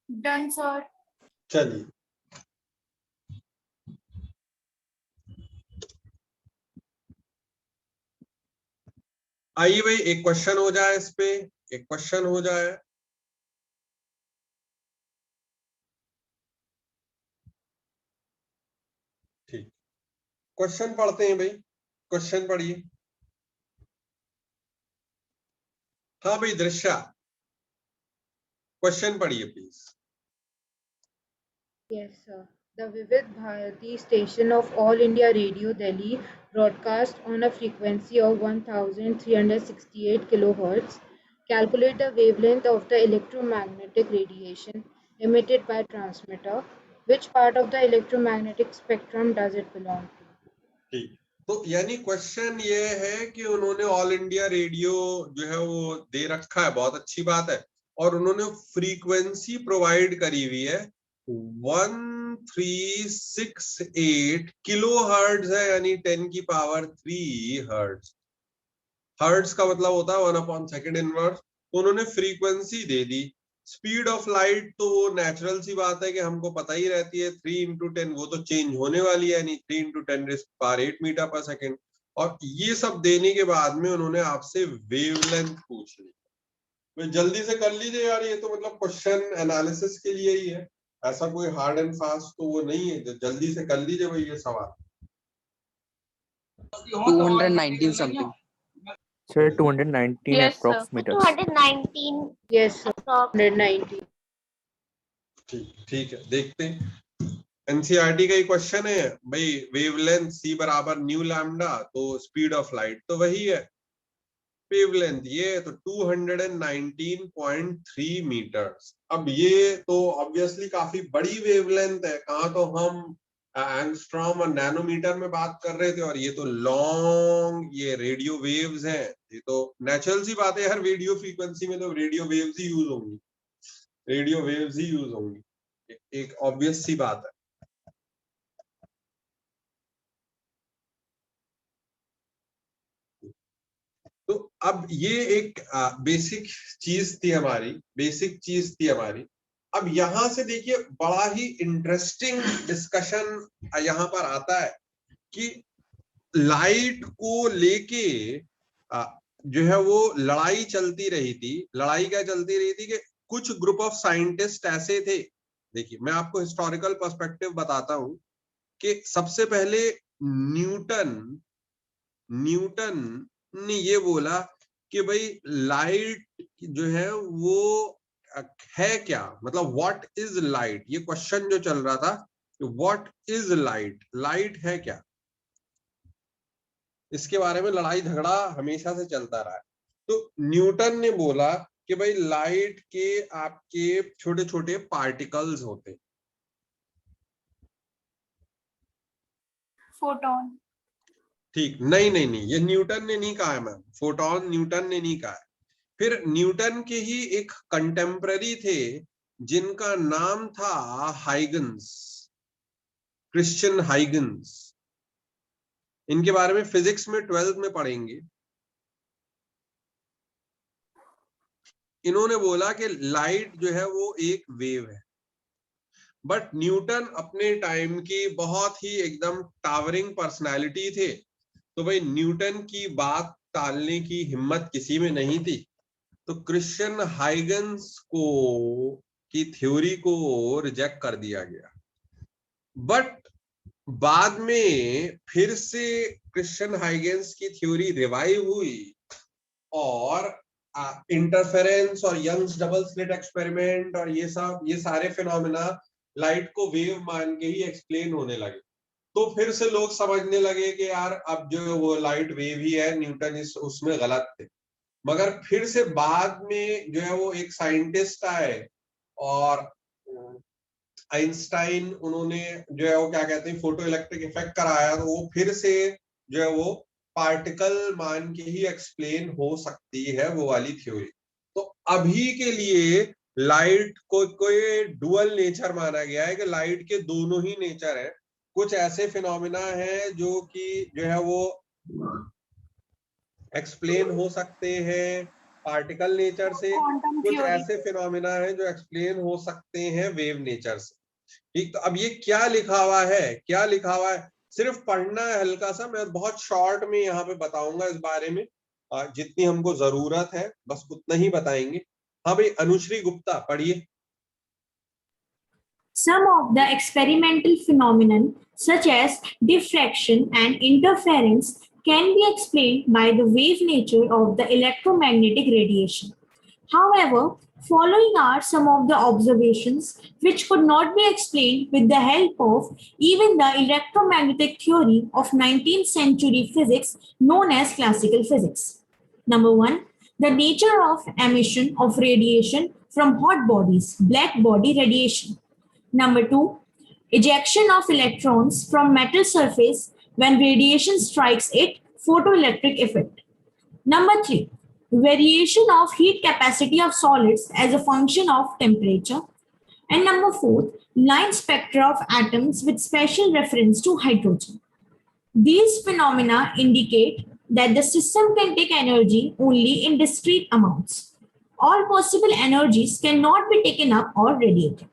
Done sir. चलिए, आइए भाई एक क्वेश्चन हो जाए, इस पे एक क्वेश्चन हो जाए। ठीक, क्वेश्चन पढ़ते हैं भाई, क्वेश्चन पढ़िए। हाँ भाई दृश्या, क्वेश्चन पढ़िए please. Yes, sir. The Vivid Bharati station of All India Radio Delhi broadcast on a frequency of 1368 kilohertz. Calculate the wavelength of the electromagnetic radiation emitted by transmitter. Which part of the electromagnetic spectrum does it belong to? ठीक, तो यानी question ये है कि उन्होंने all India radio जो है वो दे रखा है, बहुत अच्छी बात है, और उन्होंने फ्रीक्वेंसी प्रोवाइड करी हुई है 1368 किलो हर्ट्ज है, यानी 10 की पावर 3 हर्ट्ज। हर्ट्ज का मतलब होता है 1/2 इनवर्स। तो उन्होंने frequency they the. Speed of light तो वो नेचुरल सी बात है कि हमको पता ही रहती है, 3 × 10, वो तो चेंज होने वाली है, यानी 3 × 10⁸ मीटर पर सेकेंड। और ये सब देने के बाद में उन्होंने आपसे वेवलेंथ पूछ ली। तो जल्दी से कर लीजिए यार, ये तो मतलब क्वेश्चन एनालिसिस के लिए ही है, ऐसा कोई हार्ड एंड फास्ट तो वो नहीं है। जल्दी से कर लीजिए भाई ये सवाल। 219 something Sir, 219 Yes, sir. approximators. 219 Yes, sir. 190. ठीक है, देखते हैं। एनसीईआरटी का ही क्वेश्चन है भाई, वेवलेंथ c बराबर न्यू लैम्डा, तो स्पीड ऑफ लाइट तो वही है, वेवलेंथ ये तो 219.3 मीटर्स। अब ये तो ऑब्वियसली काफी बड़ी वेवलेंथ है, कहाँ तो हम एंगस्ट्रॉम और नैनोमीटर में बात कर रहे थे, और ये तो लॉन्ग ये रेडियो वेव्स हैं। ये तो नेचुरल सी बात है, हर रेडियो फ्रीक्वेंसी में तो रेडियो वेव्स ही यूज होंगी, रेडियो वेव्स ही यूज होंगी, एक ऑब्वियस सी बात है। तो अब ये एक बेसिक चीज थी हमारी, अब यहां से देखिए बड़ा ही इंटरेस्टिंग डिस्कशन यहां पर आता है कि लाइट को लेके जो है वो लड़ाई चलती रही थी। लड़ाई क्या चलती रही थी कि कुछ ग्रुप ऑफ साइंटिस्ट ऐसे थे, देखिए मैं आपको हिस्टोरिकल पर्सपेक्टिव बताता हूं कि सबसे पहले न्यूटन ने ये बोला कि भाई लाइट जो है वो है क्या, मतलब व्हाट इज लाइट, ये क्वेश्चन जो चल रहा था, व्हाट इज लाइट, लाइट है क्या, इसके बारे में लड़ाई झगड़ा हमेशा से चलता रहा है। तो न्यूटन ने बोला कि भाई लाइट के आपके छोटे छोटे पार्टिकल्स होते हैं, फोटोन। ठीक, नहीं, ये न्यूटन ने नहीं कहा है मैम, फोटोन न्यूटन ने नहीं कहा है। फिर न्यूटन के ही एक कंटेम्पररी थे जिनका नाम था हाइगन्स, क्रिश्चियन हाइगन्स। इनके बारे में फिजिक्स में 12th में पढ़ेंगे। इन्होंने बोला कि लाइट जो है वो एक वेव है, बट न्यूटन अपने टाइम की बहुत ही एकदम टावरिंग पर्सनालिटी थे, तो भाई न्यूटन की बात टालने की हिम्मत किसी में नहीं थी। तो क्रिश्चियन हाइगन्स को की थ्योरी को रिजेक्ट कर दिया गया। बट बाद में फिर से क्रिश्चियन हाइगन्स की थ्योरी रिवाइव हुई और इंटरफेरेंस और यंग्स डबल स्लिट एक्सपेरिमेंट और ये सारे फिनोमेना लाइट को वेव मान के ही एक्सप्लेन होने लगे। तो फिर से लोग समझने लगे कि यार अब जो वो लाइट वेव ही है, न्यूटन उसमें गलत थे। मगर फिर से बाद में जो है वो एक साइंटिस्ट आए और आइंस्टाइन, उन्होंने जो है वो क्या कहते हैं फोटो इलेक्ट्रिक इफेक्ट कराया, तो वो फिर से जो है वो पार्टिकल मान के ही एक्सप्लेन हो सकती है वो वाली थ्योरी। तो अभी के लिए लाइट को कोई डुअल नेचर माना गया है कि लाइट के दोनों ही नेचर है। कुछ ऐसे फिनोमेना है जो कि जो है वो एक्सप्लेन हो सकते हैं पार्टिकल नेचर से, कुछ ऐसे फिनोमेना है जो एक्सप्लेन हो सकते हैं वेव नेचर से। ठीक, तो अब ये क्या लिखा हुआ है, क्या लिखा हुआ है, सिर्फ पढ़ना है हल्का सा, मैं बहुत शॉर्ट में यहाँ पे बताऊंगा इस बारे में, जितनी हमको जरूरत है बस उतना ही बताएंगे। हाँ भाई अनुश्री गुप्ता पढ़िए। Some of the experimental phenomenon such as diffraction and interference can be explained by the wave nature of the electromagnetic radiation. However, following are some of the observations which could not be explained with the help of even the electromagnetic theory of 19th century physics known as classical physics. Number 1, the nature of emission of radiation from hot bodies, black body radiation. Number 2, ejection of electrons from metal surface when radiation strikes it, photoelectric effect. Number 3, variation of heat capacity of solids as a function of temperature. And number 4, line spectra of atoms with special reference to hydrogen. These phenomena indicate that the system can take energy only in discrete amounts. All possible energies cannot be taken up or radiated.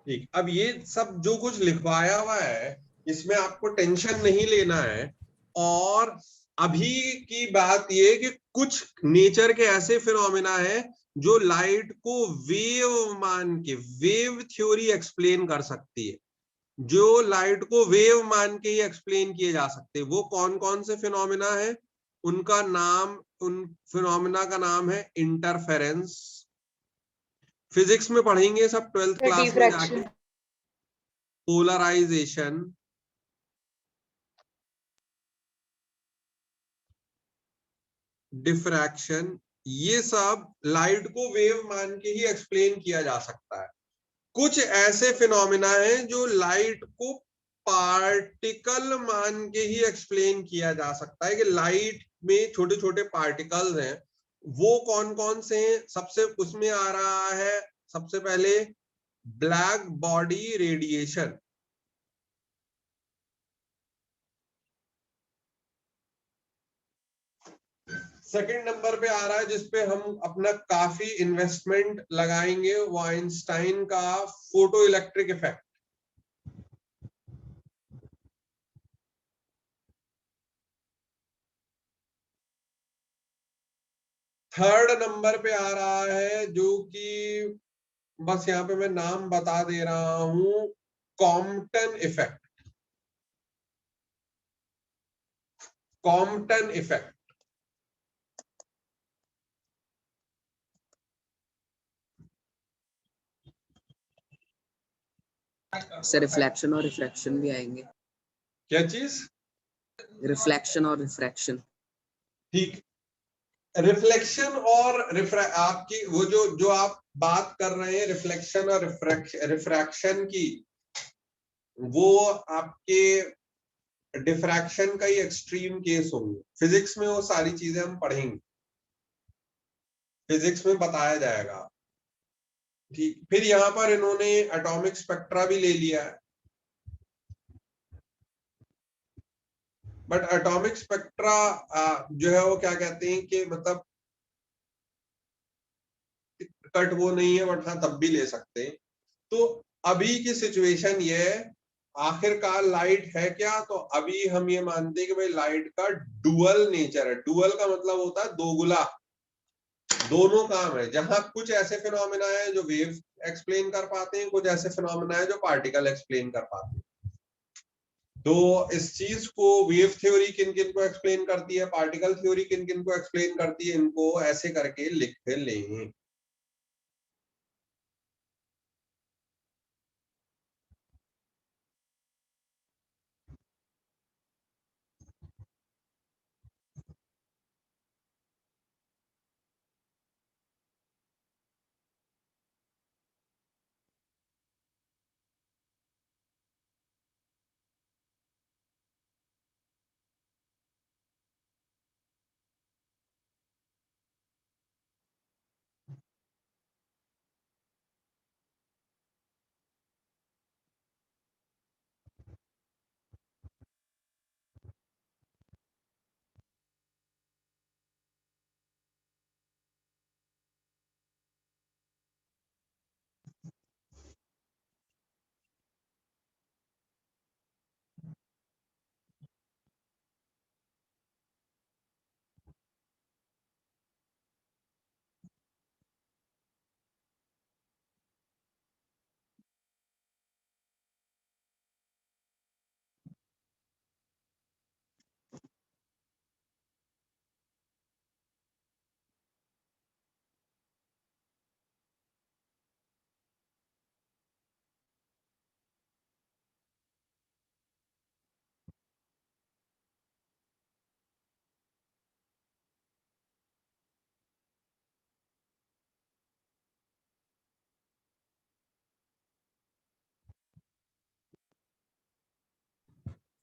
ठीक, अब ये सब जो कुछ लिखवाया हुआ है इसमें आपको टेंशन नहीं लेना है। और अभी की बात ये कि कुछ नेचर के ऐसे फिनोमेना है जो लाइट को वेव मान के, वेव थ्योरी एक्सप्लेन कर सकती है, जो लाइट को वेव मान के ही एक्सप्लेन किए जा सकते हैं। वो कौन कौन से फिनोमेना है, उनका नाम, उन फिनोमेना का नाम है इंटरफेरेंस। फिजिक्स में पढ़ेंगे सब 12th क्लास में जाके। पोलराइजेशन, डिफ्रैक्शन, ये सब लाइट को वेव मान के ही एक्सप्लेन किया जा सकता है। कुछ ऐसे फिनोमेना हैं जो लाइट को पार्टिकल मान के ही एक्सप्लेन किया जा सकता है कि लाइट में छोटे छोटे पार्टिकल्स हैं। वो कौन कौन से हैं, सबसे उसमें आ रहा है सबसे पहले black body radiation. Second number पे आ रहा है जिसपे हम अपना काफी इन्वेस्टमेंट लगाएंगे, वो आइंस्टाइन का photo electric effect. Third number पे आ रहा है, जो कि बस यहाँ पे मैं नाम बता दे रहा हूं, Compton effect. Compton effect. Sir reflection और रिफ्रैक्शन भी आएंगे। क्या चीज? रिफ्लेक्शन और रिफ्रैक्शन। ठीक। रिफ्लेक्शन और आपकी वो जो आप बात कर रहे हैं रिफ्लेक्शन और रिफ्रैक्शन की, वो आपके डिफ्रैक्शन का ही एक्सट्रीम केस होंगे। फिजिक्स में वो सारी चीजें हम पढ़ेंगे, फिजिक्स में बताया जाएगा। ठीक। फिर यहाँ पर इन्होंने एटॉमिक स्पेक्ट्रा भी ले लिया है, बट एटॉमिक स्पेक्ट्रा जो है वो क्या कहते हैं कि मतलब कट वो नहीं है, बट हाँ तब भी ले सकते हैं। तो अभी की सिचुएशन ये है, आखिरकार लाइट है क्या, तो अभी हम ये मानते हैं कि भाई लाइट का डुअल नेचर है। डुअल का मतलब होता है दोगुला, दोनों काम है। जहां कुछ ऐसे फिनोमेना है जो वेव एक्सप्लेन कर पाते हैं, कुछ ऐसे फिनोमेना है जो पार्टिकल एक्सप्लेन कर पाते हैं। तो इस चीज को वेव थ्योरी किन किन को एक्सप्लेन करती है, पार्टिकल थ्योरी किन किन को एक्सप्लेन करती है, इनको ऐसे करके लिख लें।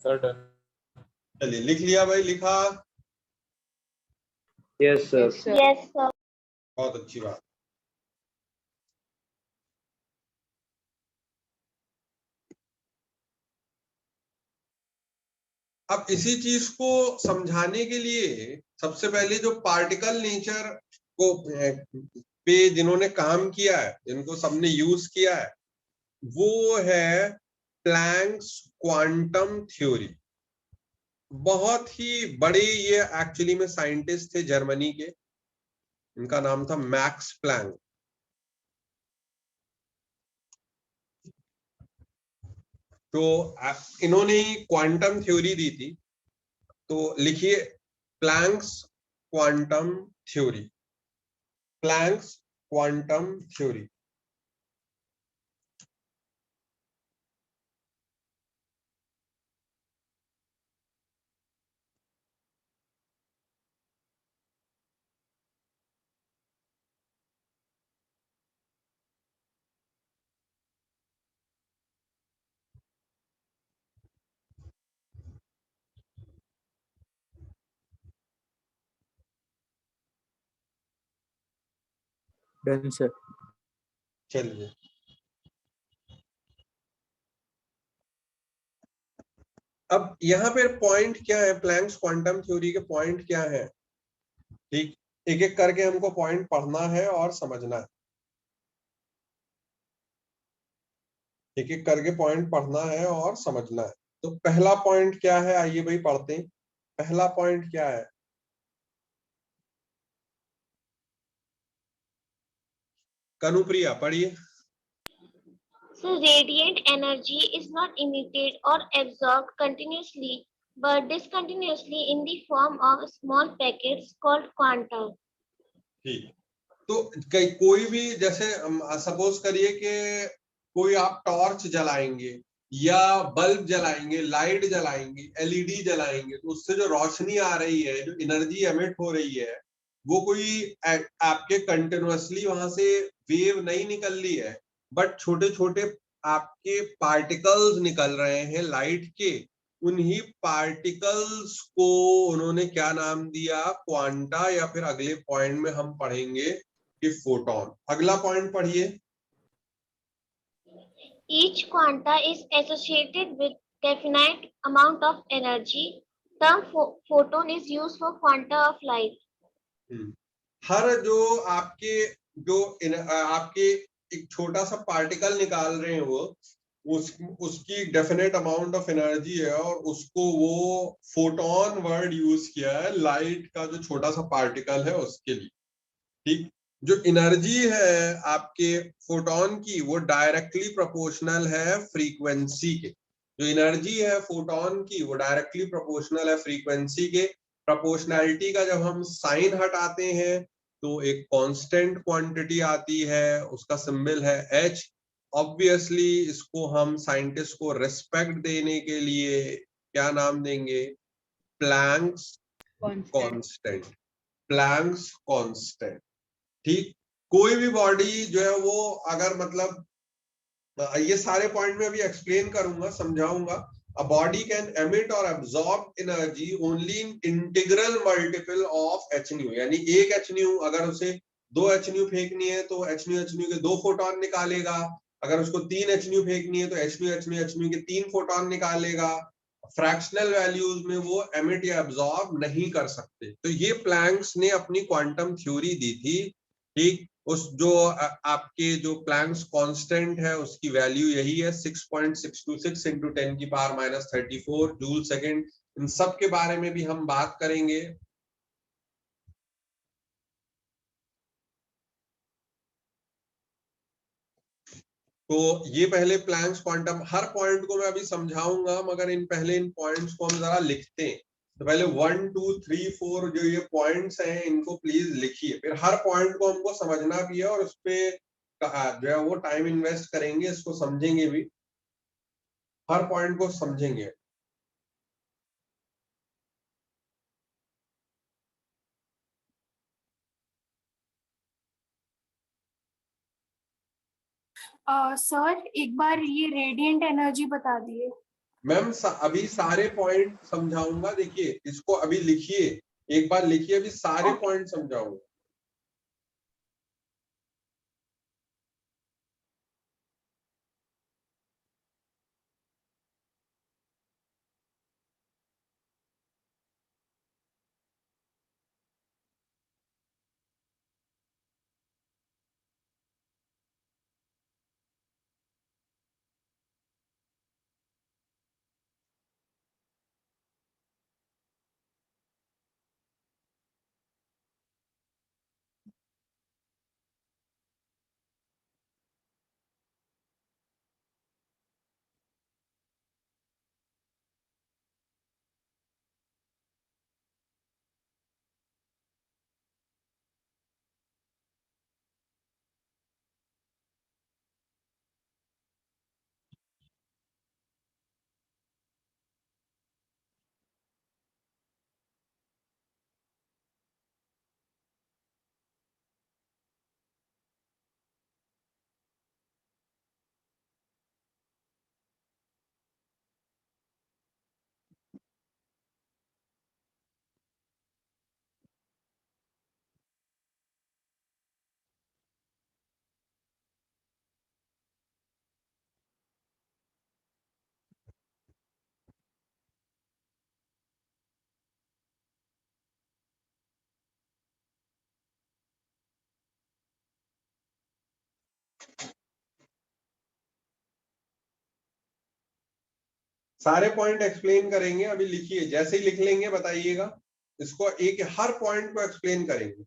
चलिए लिख लिया भाई, लिखा? Yes sir. Yes, sir. बहुत अच्छी बात। अब इसी चीज को समझाने के लिए सबसे पहले जो पार्टिकल नेचर को पे जिन्होंने काम किया है, जिनको सबने यूज किया है, वो है प्लैंक्स क्वांटम थ्योरी। बहुत ही बड़े ये एक्चुअली में साइंटिस्ट थे जर्मनी के, इनका नाम था मैक्स प्लैंक। तो इन्होंने ही क्वांटम थ्योरी दी थी। तो लिखिए Planck's quantum theory, Planck's quantum theory. Done sir. चलिए अब यहाँ पे पॉइंट क्या है, प्लैंक्स क्वांटम थ्योरी के पॉइंट क्या है? ठीक, एक एक करके हमको पॉइंट पढ़ना है और समझना है। एक एक करके पॉइंट पढ़ना है और समझना है। तो पहला पॉइंट क्या है, आइए भाई पढ़ते हैं। पहला पॉइंट क्या है? कनुप्रिया पढ़िए। So radiant energy is not emitted or absorbed continuously, but discontinuously in the form of small packets called quanta. ठीक, तो कोई भी जैसे सपोज करिए कि कोई आप टॉर्च जलाएंगे या बल्ब जलाएंगे, लाइट जलाएंगे, एलईडी जलाएंगे, तो उससे जो रोशनी आ रही है, जो एनर्जी एमिट हो रही है, वो कोई आपके कंटिन्यूअसली वहां से वेव नहीं निकल रही है, बट छोटे छोटे आपके पार्टिकल्स निकल रहे हैं लाइट के। उन्हीं पार्टिकल्स को उन्होंने क्या नाम दिया? क्वांटा, या फिर अगले पॉइंट में हम पढ़ेंगे कि फोटोन। अगला पॉइंट पढ़िए। Each quanta is associated with definite amount of energy. Term photon is used for quanta of light. हर जो आपके एक छोटा सा पार्टिकल निकाल रहे हैं वो उसकी डेफिनेट अमाउंट ऑफ एनर्जी है, और उसको वो फोटोन वर्ड यूज किया है लाइट का जो छोटा सा पार्टिकल है उसके लिए। ठीक, जो एनर्जी है आपके फोटोन की वो डायरेक्टली प्रोपोर्शनल है फ्रीक्वेंसी के। जो एनर्जी है फोटोन की वो डायरेक्टली प्रोपोर्शनल है फ्रीक्वेंसी के। प्रोपोर्शनैलिटी का जब हम साइन हटाते हैं तो एक कांस्टेंट क्वांटिटी आती है, उसका सिंबल है H। ऑब्वियसली इसको हम साइंटिस्ट को रिस्पेक्ट देने के लिए क्या नाम देंगे? Planck's constant. Planck's constant. ठीक, कोई भी बॉडी जो है वो अगर मतलब ये सारे पॉइंट में अभी एक्सप्लेन करूंगा, समझाऊंगा। अ बॉडी कैन एमिट और absorb energy only in integral multiple of hν, यानी एक hν अगर उसे 2 hν फेंकनी है तो hν के 2 फोटोन निकालेगा। अगर उसको 3 hν फेंकनी है तो hν के 3 फोटोन निकालेगा। फ्रैक्शनल वैल्यूज में वो एमिट या एब्जॉर्ब नहीं कर सकते। तो ये प्लैंक्स ने अपनी क्वांटम थ्योरी दी थी। ठीक, उस जो आपके जो प्लैंक्स कांस्टेंट है उसकी वैल्यू यही है 6.626 इंटू 10 की पावर माइनस 34 जूल सेकेंड। इन सब के बारे में भी हम बात करेंगे। तो ये पहले प्लैंक्स क्वांटम, हर पॉइंट को मैं अभी समझाऊंगा, मगर इन पॉइंट्स को हम जरा लिखते हैं। तो पहले 1 2 3 4 जो ये पॉइंट्स हैं इनको प्लीज लिखिए, फिर हर पॉइंट को हमको समझना भी है और उस पे जो है वो टाइम इन्वेस्ट करेंगे, इसको समझेंगे भी, हर पॉइंट को समझेंगे। सर एक बार ये रेडिएंट एनर्जी बता दिए। मैम अभी सारे पॉइंट समझाऊंगा। देखिए इसको अभी लिखिए, एक बार लिखिए, अभी सारे पॉइंट समझाऊंगा। सारे पॉइंट एक्सप्लेन करेंगे। अभी लिखिए, जैसे ही लिख लेंगे बताइएगा। इसको एक हर पॉइंट को एक्सप्लेन करेंगे।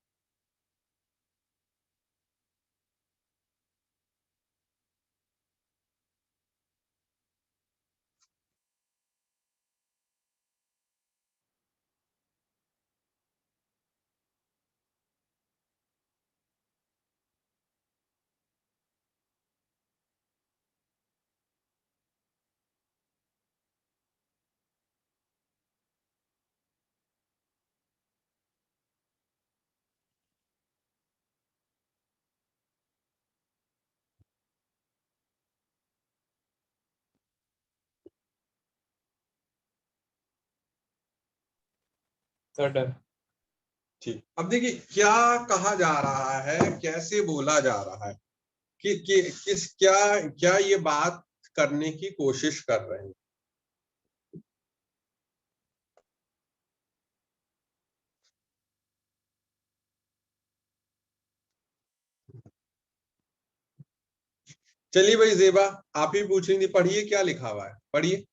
ठीक, अब देखिए क्या कहा जा रहा है, कैसे बोला जा रहा है कि किस क्या ये बात करने की कोशिश कर रहे हैं। चलिए भाई जेबा, आप ही पूछ रही थी, पढ़िए क्या लिखा हुआ है, पढ़िए।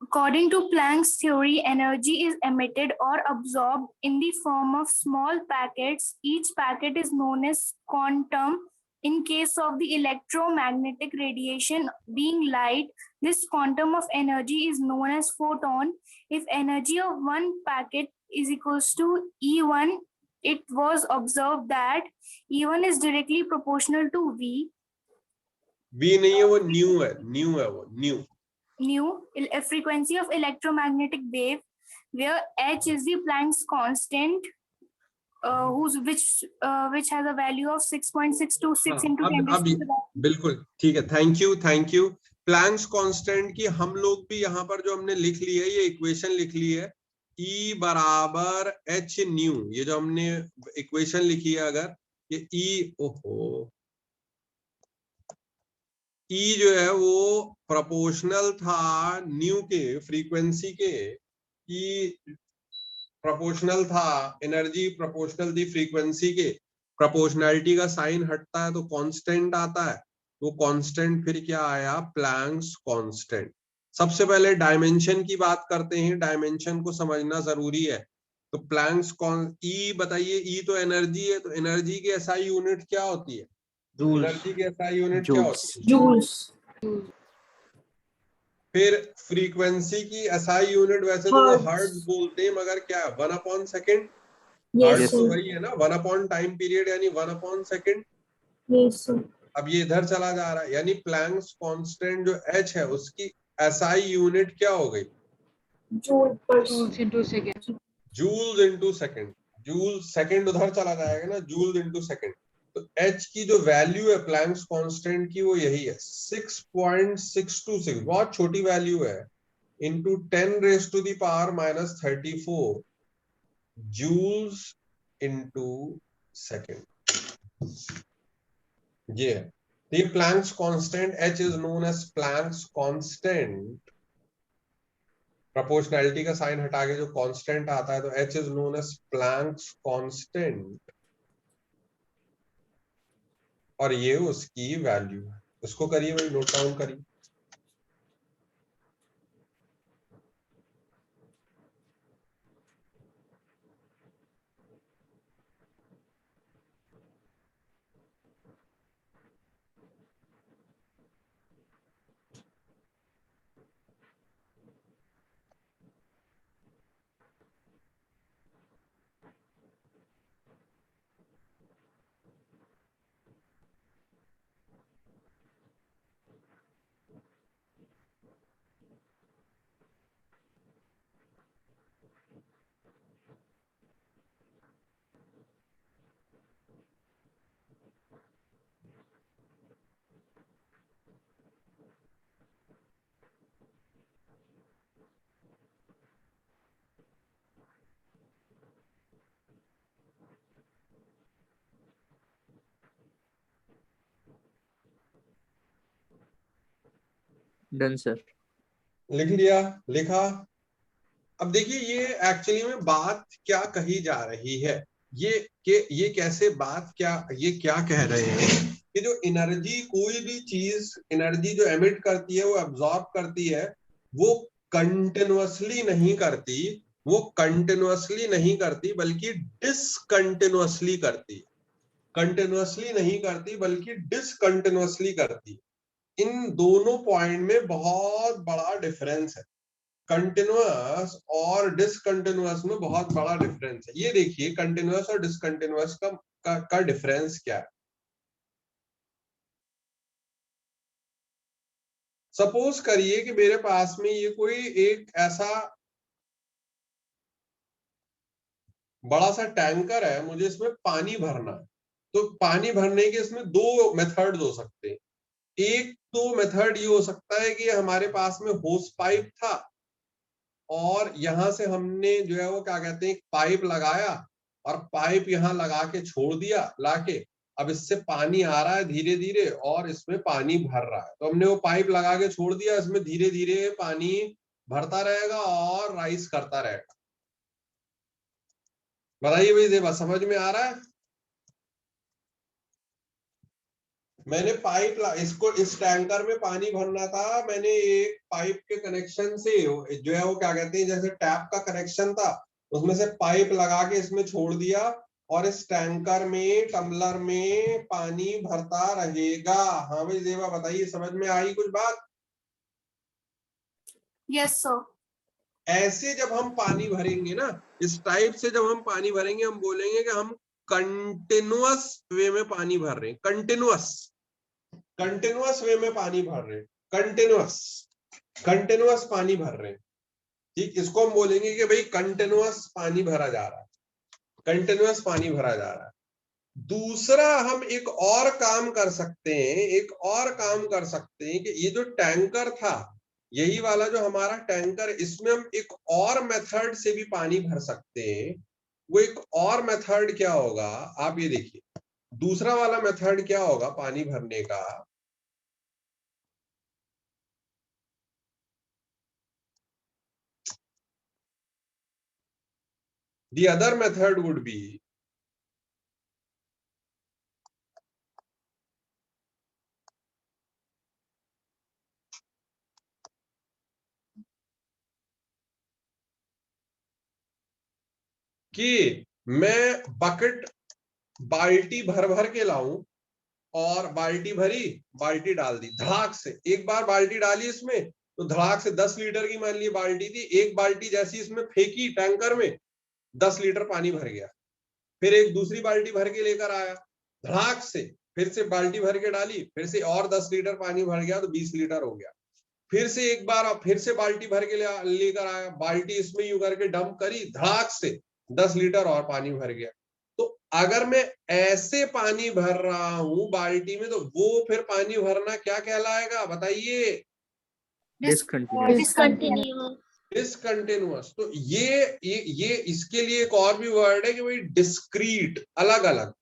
According to Planck's theory, energy is emitted or absorbed in the form of small packets. Each packet is known as quantum. In case of the electromagnetic radiation being light, this quantum of energy is known as photon. If energy of one packet is equals to E1, it was observed that E1 is directly proportional to V. V नहीं है, वो new है, वो new frequency of electromagnetic wave, where h is the Planck's constant, which has a value of 6.626 into 10 बिल्कुल ठीक है, thank you. Planck's constant की हम लोग भी यहाँ पर जो हमने लिख ली है, ये इक्वेशन लिख ली है, E बराबर h न्यू, ये जो हमने इक्वेशन लिखी है, अगर ये E जो है वो प्रोपोर्शनल था न्यू के, फ्रीक्वेंसी के, E प्रोपोर्शनल था, एनर्जी प्रोपोर्शनल थी फ्रीक्वेंसी के, प्रोपोर्शनैलिटी का साइन हटता है तो कांस्टेंट आता है, तो कांस्टेंट फिर क्या आया, प्लैंक्स कांस्टेंट। सबसे पहले डायमेंशन की बात करते हैं, डायमेंशन को समझना जरूरी है। तो प्लैंक्स E बताइए, E तो एनर्जी है, तो एनर्जी की SI यूनिट क्या होती है, एनर्जी की SI यूनिट क्या होती है, जूल्स। फिर फ्रीक्वेंसी की SI यूनिट वैसे तो वो हर्ट्ज बोलते हैं, मगर क्या है, 1/2 सेकेंड, हर्ट्ज तो वही है ना, 1/2 टाइम पीरियड यानी 1/2 सेकेंड। अब ये इधर चला जा रहा है, यानी प्लैंक्स कांस्टेंट जो h है उसकी SI यूनिट क्या हो गई, joules into second, joules into second, joule second उधर चला जाएगा ना, जूल्स इनटू सेकंड। तो h की जो वैल्यू है प्लैंक्स कांस्टेंट की वो यही है, 6.626, बहुत छोटी वैल्यू है, इनटू 10⁻⁻34 जूल्स इनटू सेकंड, ये है। तो ये Planck's constant h is known as Planck's constant, proportionality का साइन हटा के जो कांस्टेंट आता है तो h is known as Planck's constant, और ये उसकी वैल्यू है। उसको करिए भाई, नोट डाउन करिए। Done sir. लिख लिया, लिखा। अब देखिए ये एक्चुअली में बात क्या कही जा रही है, ये कैसे बात ये क्या कह रहे हैं कि जो एनर्जी, कोई भी चीज एनर्जी जो एमिट करती है, वो एब्जॉर्ब करती है, वो कंटिन्यूअसली नहीं करती, बल्कि डिसकंटिन्यूअसली करती है, कंटिन्यूअसली नहीं करती बल्कि डिसकंटिन्यूअसली करती है। इन दोनों पॉइंट में बहुत बड़ा डिफरेंस है, कंटिन्यूअस और डिसकंटिन्यूअस में बहुत बड़ा डिफरेंस है। ये देखिए कंटिन्यूअस और डिसकंटिन्यूअस का डिफरेंस क्या है। सपोज करिए कि मेरे पास में ये कोई एक ऐसा बड़ा सा टैंकर है, मुझे इसमें पानी भरना है। तो पानी भरने के इसमें दो मेथड हो सकते हैं। एक तो मेथड ये हो सकता है कि हमारे पास में होस पाइप था, और यहां से हमने जो है वो क्या कहते हैं, एक पाइप लगाया और पाइप यहाँ लगा के छोड़ दिया लाके, अब इससे पानी आ रहा है धीरे धीरे और इसमें पानी भर रहा है। तो हमने वो पाइप लगा के छोड़ दिया, इसमें धीरे धीरे पानी भरता रहेगा और राइस करता रहेगा। बताइए भाई देवा, समझ में आ रहा है? मैंने पाइप इसको, इस टैंकर में पानी भरना था, मैंने एक पाइप के कनेक्शन से जो है वो क्या कहते हैं, जैसे टैप का कनेक्शन था उसमें से पाइप लगा के इसमें छोड़ दिया और इस टैंकर में, टम्बलर में पानी भरता रहेगा। हाँ भाई देवा बताइए, समझ में आई कुछ बात? Yes sir. ऐसे जब हम पानी भरेंगे ना, इस टाइप से जब हम पानी भरेंगे, हम बोलेंगे कि हम कंटिन्यूअस वे में पानी भर रहे हैं। कंटिन्यूअस वे में पानी भर रहे हैं, कंटिन्यूअस पानी भर रहे हैं। ठीक, इसको हम बोलेंगे कि भाई कंटिन्यूअस पानी भरा जा रहा है, कंटिन्यूअस पानी भरा जा रहा है। दूसरा हम एक और काम कर सकते हैं, कि ये जो टैंकर था, यही वाला जो हमारा टैंकर, इसमें हम एक और मेथड से भी पानी भर सकते हैं। वो एक और मेथड क्या होगा, आप ये देखिए, दूसरा वाला मेथड क्या होगा पानी भरने का। The other method would be कि मैं बकेट, बाल्टी भर भर के लाऊं और बाल्टी भरी, बाल्टी डाल दी धड़ाक से। एक बार बाल्टी डाली इसमें तो धड़ाक से 10 लीटर की मान ली बाल्टी थी, एक बाल्टी जैसी इसमें फेंकी टैंकर में, 10 लीटर पानी भर गया। फिर एक दूसरी बाल्टी भर के लेकर आया धड़ाक से, फिर से बाल्टी भर के डाली, फिर से और 10 लीटर पानी भर गया तो 20 लीटर हो गया। फिर से एक बार फिर से बाल्टी भर के लेकर आया, बाल्टी इसमें यूं करके डंप करी, धड़ाक से 10 लीटर और पानी भर गया। तो अगर मैं ऐसे पानी भर रहा हूं बाल्टी में, तो वो फिर पानी भरना क्या कहलाएगा बताइए? डिसकंटिन्यूअस। तो ये इसके लिए एक और भी वर्ड है कि भाई डिस्क्रीट, अलग अलग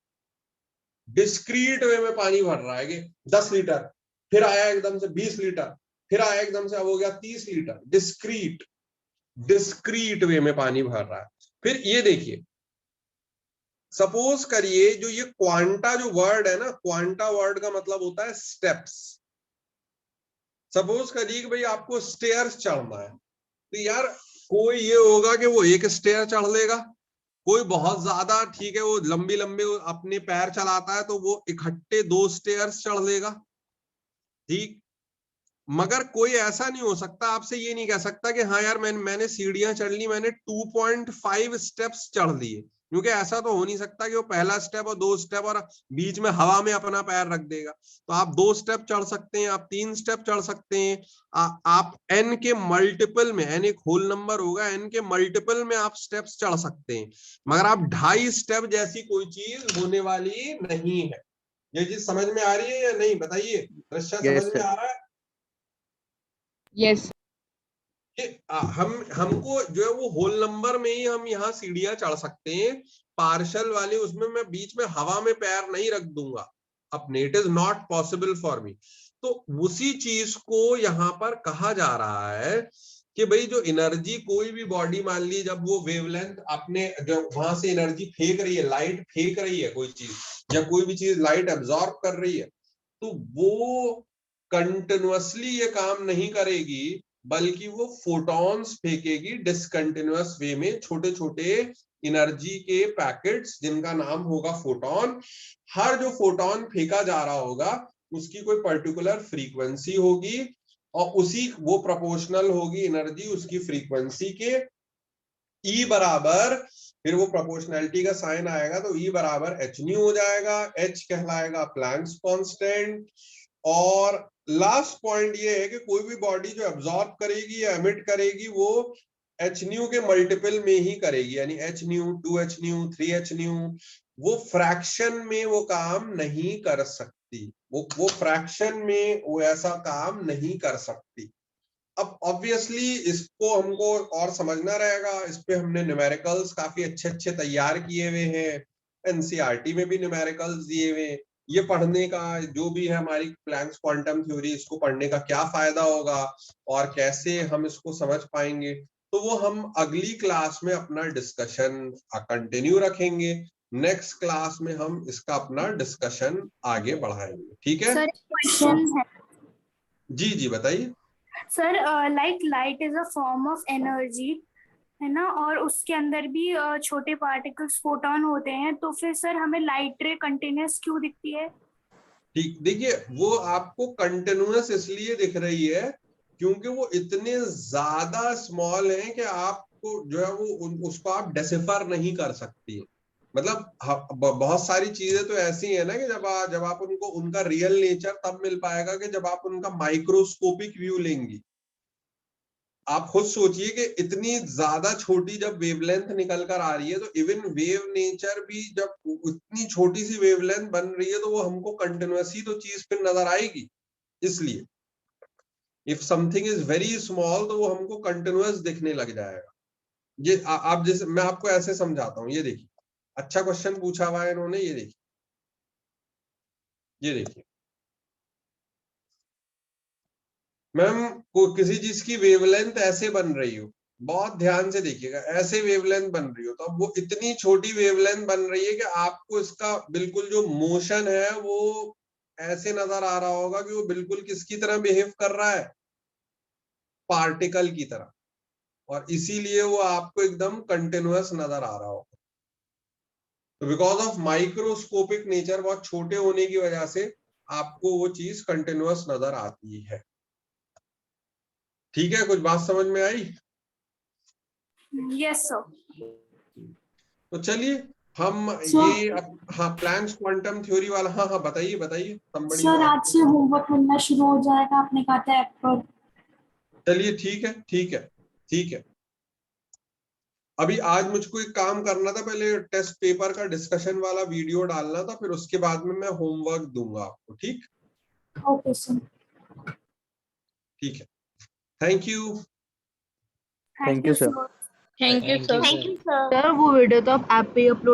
डिस्क्रीट वे में पानी भर रहा है कि 10 लीटर, फिर आया एकदम से 20 लीटर, फिर आया एकदम से, अब हो गया 30 लीटर। डिस्क्रीट वे में पानी भर रहा है। फिर ये देखिए, सपोज करिए जो ये क्वांटा जो वर्ड है ना, क्वांटा वर्ड का मतलब होता है स्टेप्स। सपोज करिए कि भाई आपको स्टेयर्स चढ़ना है, तो यार कोई ये होगा कि वो एक स्टेयर चढ़ लेगा, कोई बहुत ज्यादा ठीक है वो लंबी लंबी अपने पैर चलाता है तो वो इकट्ठे 2 स्टेयर्स चढ़ लेगा। ठीक, मगर कोई ऐसा नहीं हो सकता, आपसे ये नहीं कह सकता कि हाँ यार मैंने सीढ़ियां चढ़ ली, मैंने 2.5 स्टेप्स चढ़ लिए, क्योंकि ऐसा तो हो नहीं सकता कि वो पहला स्टेप और 2 स्टेप और बीच में हवा में अपना पैर रख देगा। तो आप 2 स्टेप चढ़ सकते हैं, आप 3 स्टेप चढ़ सकते हैं, आप n के मल्टीपल में, n एक होल नंबर होगा, n के मल्टीपल में आप स्टेप्स चढ़ सकते हैं, मगर आप 2.5 स्टेप जैसी कोई चीज होने वाली नहीं है। ये चीज समझ में आ रही है या नहीं बताइए? दृश्य समझ में आ रहा है? यस। हमको जो है वो होल नंबर में ही हम यहाँ सीढ़ियां चढ़ सकते हैं, पार्शल वाले उसमें मैं बीच में हवा में पैर नहीं रख दूंगा अपने, it is not possible for me. तो उसी चीज को यहाँ पर कहा जा रहा है कि भाई जो एनर्जी कोई भी बॉडी, मान ली जब वो वेवलेंथ अपने जो वहां से एनर्जी फेंक रही है, लाइट फेंक रही है कोई चीज, या कोई भी चीज लाइट एब्जॉर्ब कर रही है, तो वो कंटिन्यूअसली ये काम नहीं करेगी, बल्कि वो फोटॉन्स फेंकेगी डिसकंटिन्यूअस वे में, छोटे छोटे एनर्जी के पैकेट्स जिनका नाम होगा फोटॉन। हर जो फोटॉन फेंका जा रहा होगा उसकी कोई पर्टिकुलर फ्रीक्वेंसी होगी और उसी वो प्रोपोर्शनल होगी एनर्जी उसकी फ्रीक्वेंसी के। E बराबर, फिर वो प्रोपोर्शनैलिटी का साइन आएगा तो E बराबर h न्यू हो जाएगा, h कहलाएगा प्लैंक्स कांस्टेंट। और लास्ट पॉइंट ये है कि कोई भी बॉडी जो एब्जॉर्ब करेगी या एमिट करेगी वो h न्यू के मल्टीपल में ही करेगी, यानी h new, 2h new, 3h new. वो फ्रैक्शन में वो काम नहीं कर सकती, वो फ्रैक्शन में वो ऐसा काम नहीं कर सकती। अब ऑब्वियसली इसको हमको और समझना रहेगा, इस पे हमने न्यूमेरिकल्स काफी अच्छे अच्छे तैयार किए हुए हैं, एनसीईआरटी में भी न्यूमेरिकल्स दिए हुए हैं। ये पढ़ने का जो भी है हमारी प्लैंक्स क्वांटम थ्योरी, इसको पढ़ने का क्या फायदा होगा और कैसे हम इसको समझ पाएंगे, तो वो हम अगली क्लास में अपना डिस्कशन कंटिन्यू रखेंगे। नेक्स्ट क्लास में हम इसका अपना डिस्कशन आगे बढ़ाएंगे, ठीक है? सर क्वेश्चन है। जी जी बताइए। Sir like light is a form of energy, है ना, और उसके अंदर भी छोटे पार्टिकल्स फोटॉन होते हैं, तो फिर सर हमें लाइट रे कंटिन्यूअस क्यों दिखती है? ठीक, देखिए वो आपको कंटिन्यूअस इसलिए दिख रही है क्योंकि वो इतने ज्यादा स्मॉल हैं कि आपको जो है वो उसको आप डेसिफर नहीं कर सकती। मतलब बहुत सारी चीजें तो ऐसी है ना कि जब आप उनको उनका रियल नेचर तब मिल पाएगा कि जब आप उनका माइक्रोस्कोपिक व्यू लेंगी। आप खुद सोचिए कि इतनी ज्यादा छोटी जब वेवलेंथ निकल कर आ रही है, तो इवन वेव नेचर भी जब इतनी छोटी सी वेवलेंथ बन रही है तो वो हमको कंटिन्यूअस ही तो चीज फिर नजर आएगी। इसलिए if something is very small तो वो हमको कंटिन्यूअस दिखने लग जाएगा। ये आप जैसे मैं आपको ऐसे समझाता हूँ, ये देखिए अच्छा क्वेश्चन पूछा हुआ है इन्होंने, ये देखिए मैम को किसी चीज की वेवलेंथ ऐसे बन रही हो, बहुत ध्यान से देखिएगा, ऐसे वेवलेंथ बन रही हो, तो अब वो इतनी छोटी वेवलेंथ बन रही है कि आपको इसका बिल्कुल जो मोशन है वो ऐसे नजर आ रहा होगा कि वो बिल्कुल किसकी तरह बिहेव कर रहा है, पार्टिकल की तरह, और इसीलिए वो आपको एकदम कंटिन्यूअस नजर आ रहा होगा। तो बिकॉज ऑफ माइक्रोस्कोपिक नेचर, बहुत छोटे होने की वजह से आपको वो चीज कंटिन्यूअस नजर आती है। ठीक है, कुछ बात समझ में आई? Yes sir. तो चलिए हम ये हाँ प्लैंक्स क्वांटम थ्योरी वाला, हाँ बताइए बताइए। सर आज से होमवर्क मिलना शुरू हो जाएगा, आपने कहा था ऐप पर। चलिए ठीक है। अभी आज मुझको एक काम करना था, पहले टेस्ट पेपर का डिस्कशन वाला वीडियो डालना था, फिर उसके बाद में मैं होमवर्क दूंगा आपको। ठीक? Okay sir. ठीक है, thank you. Thank you sir. Thank you sir. Sir वो वीडियो तो आप ऐप पे अपलोड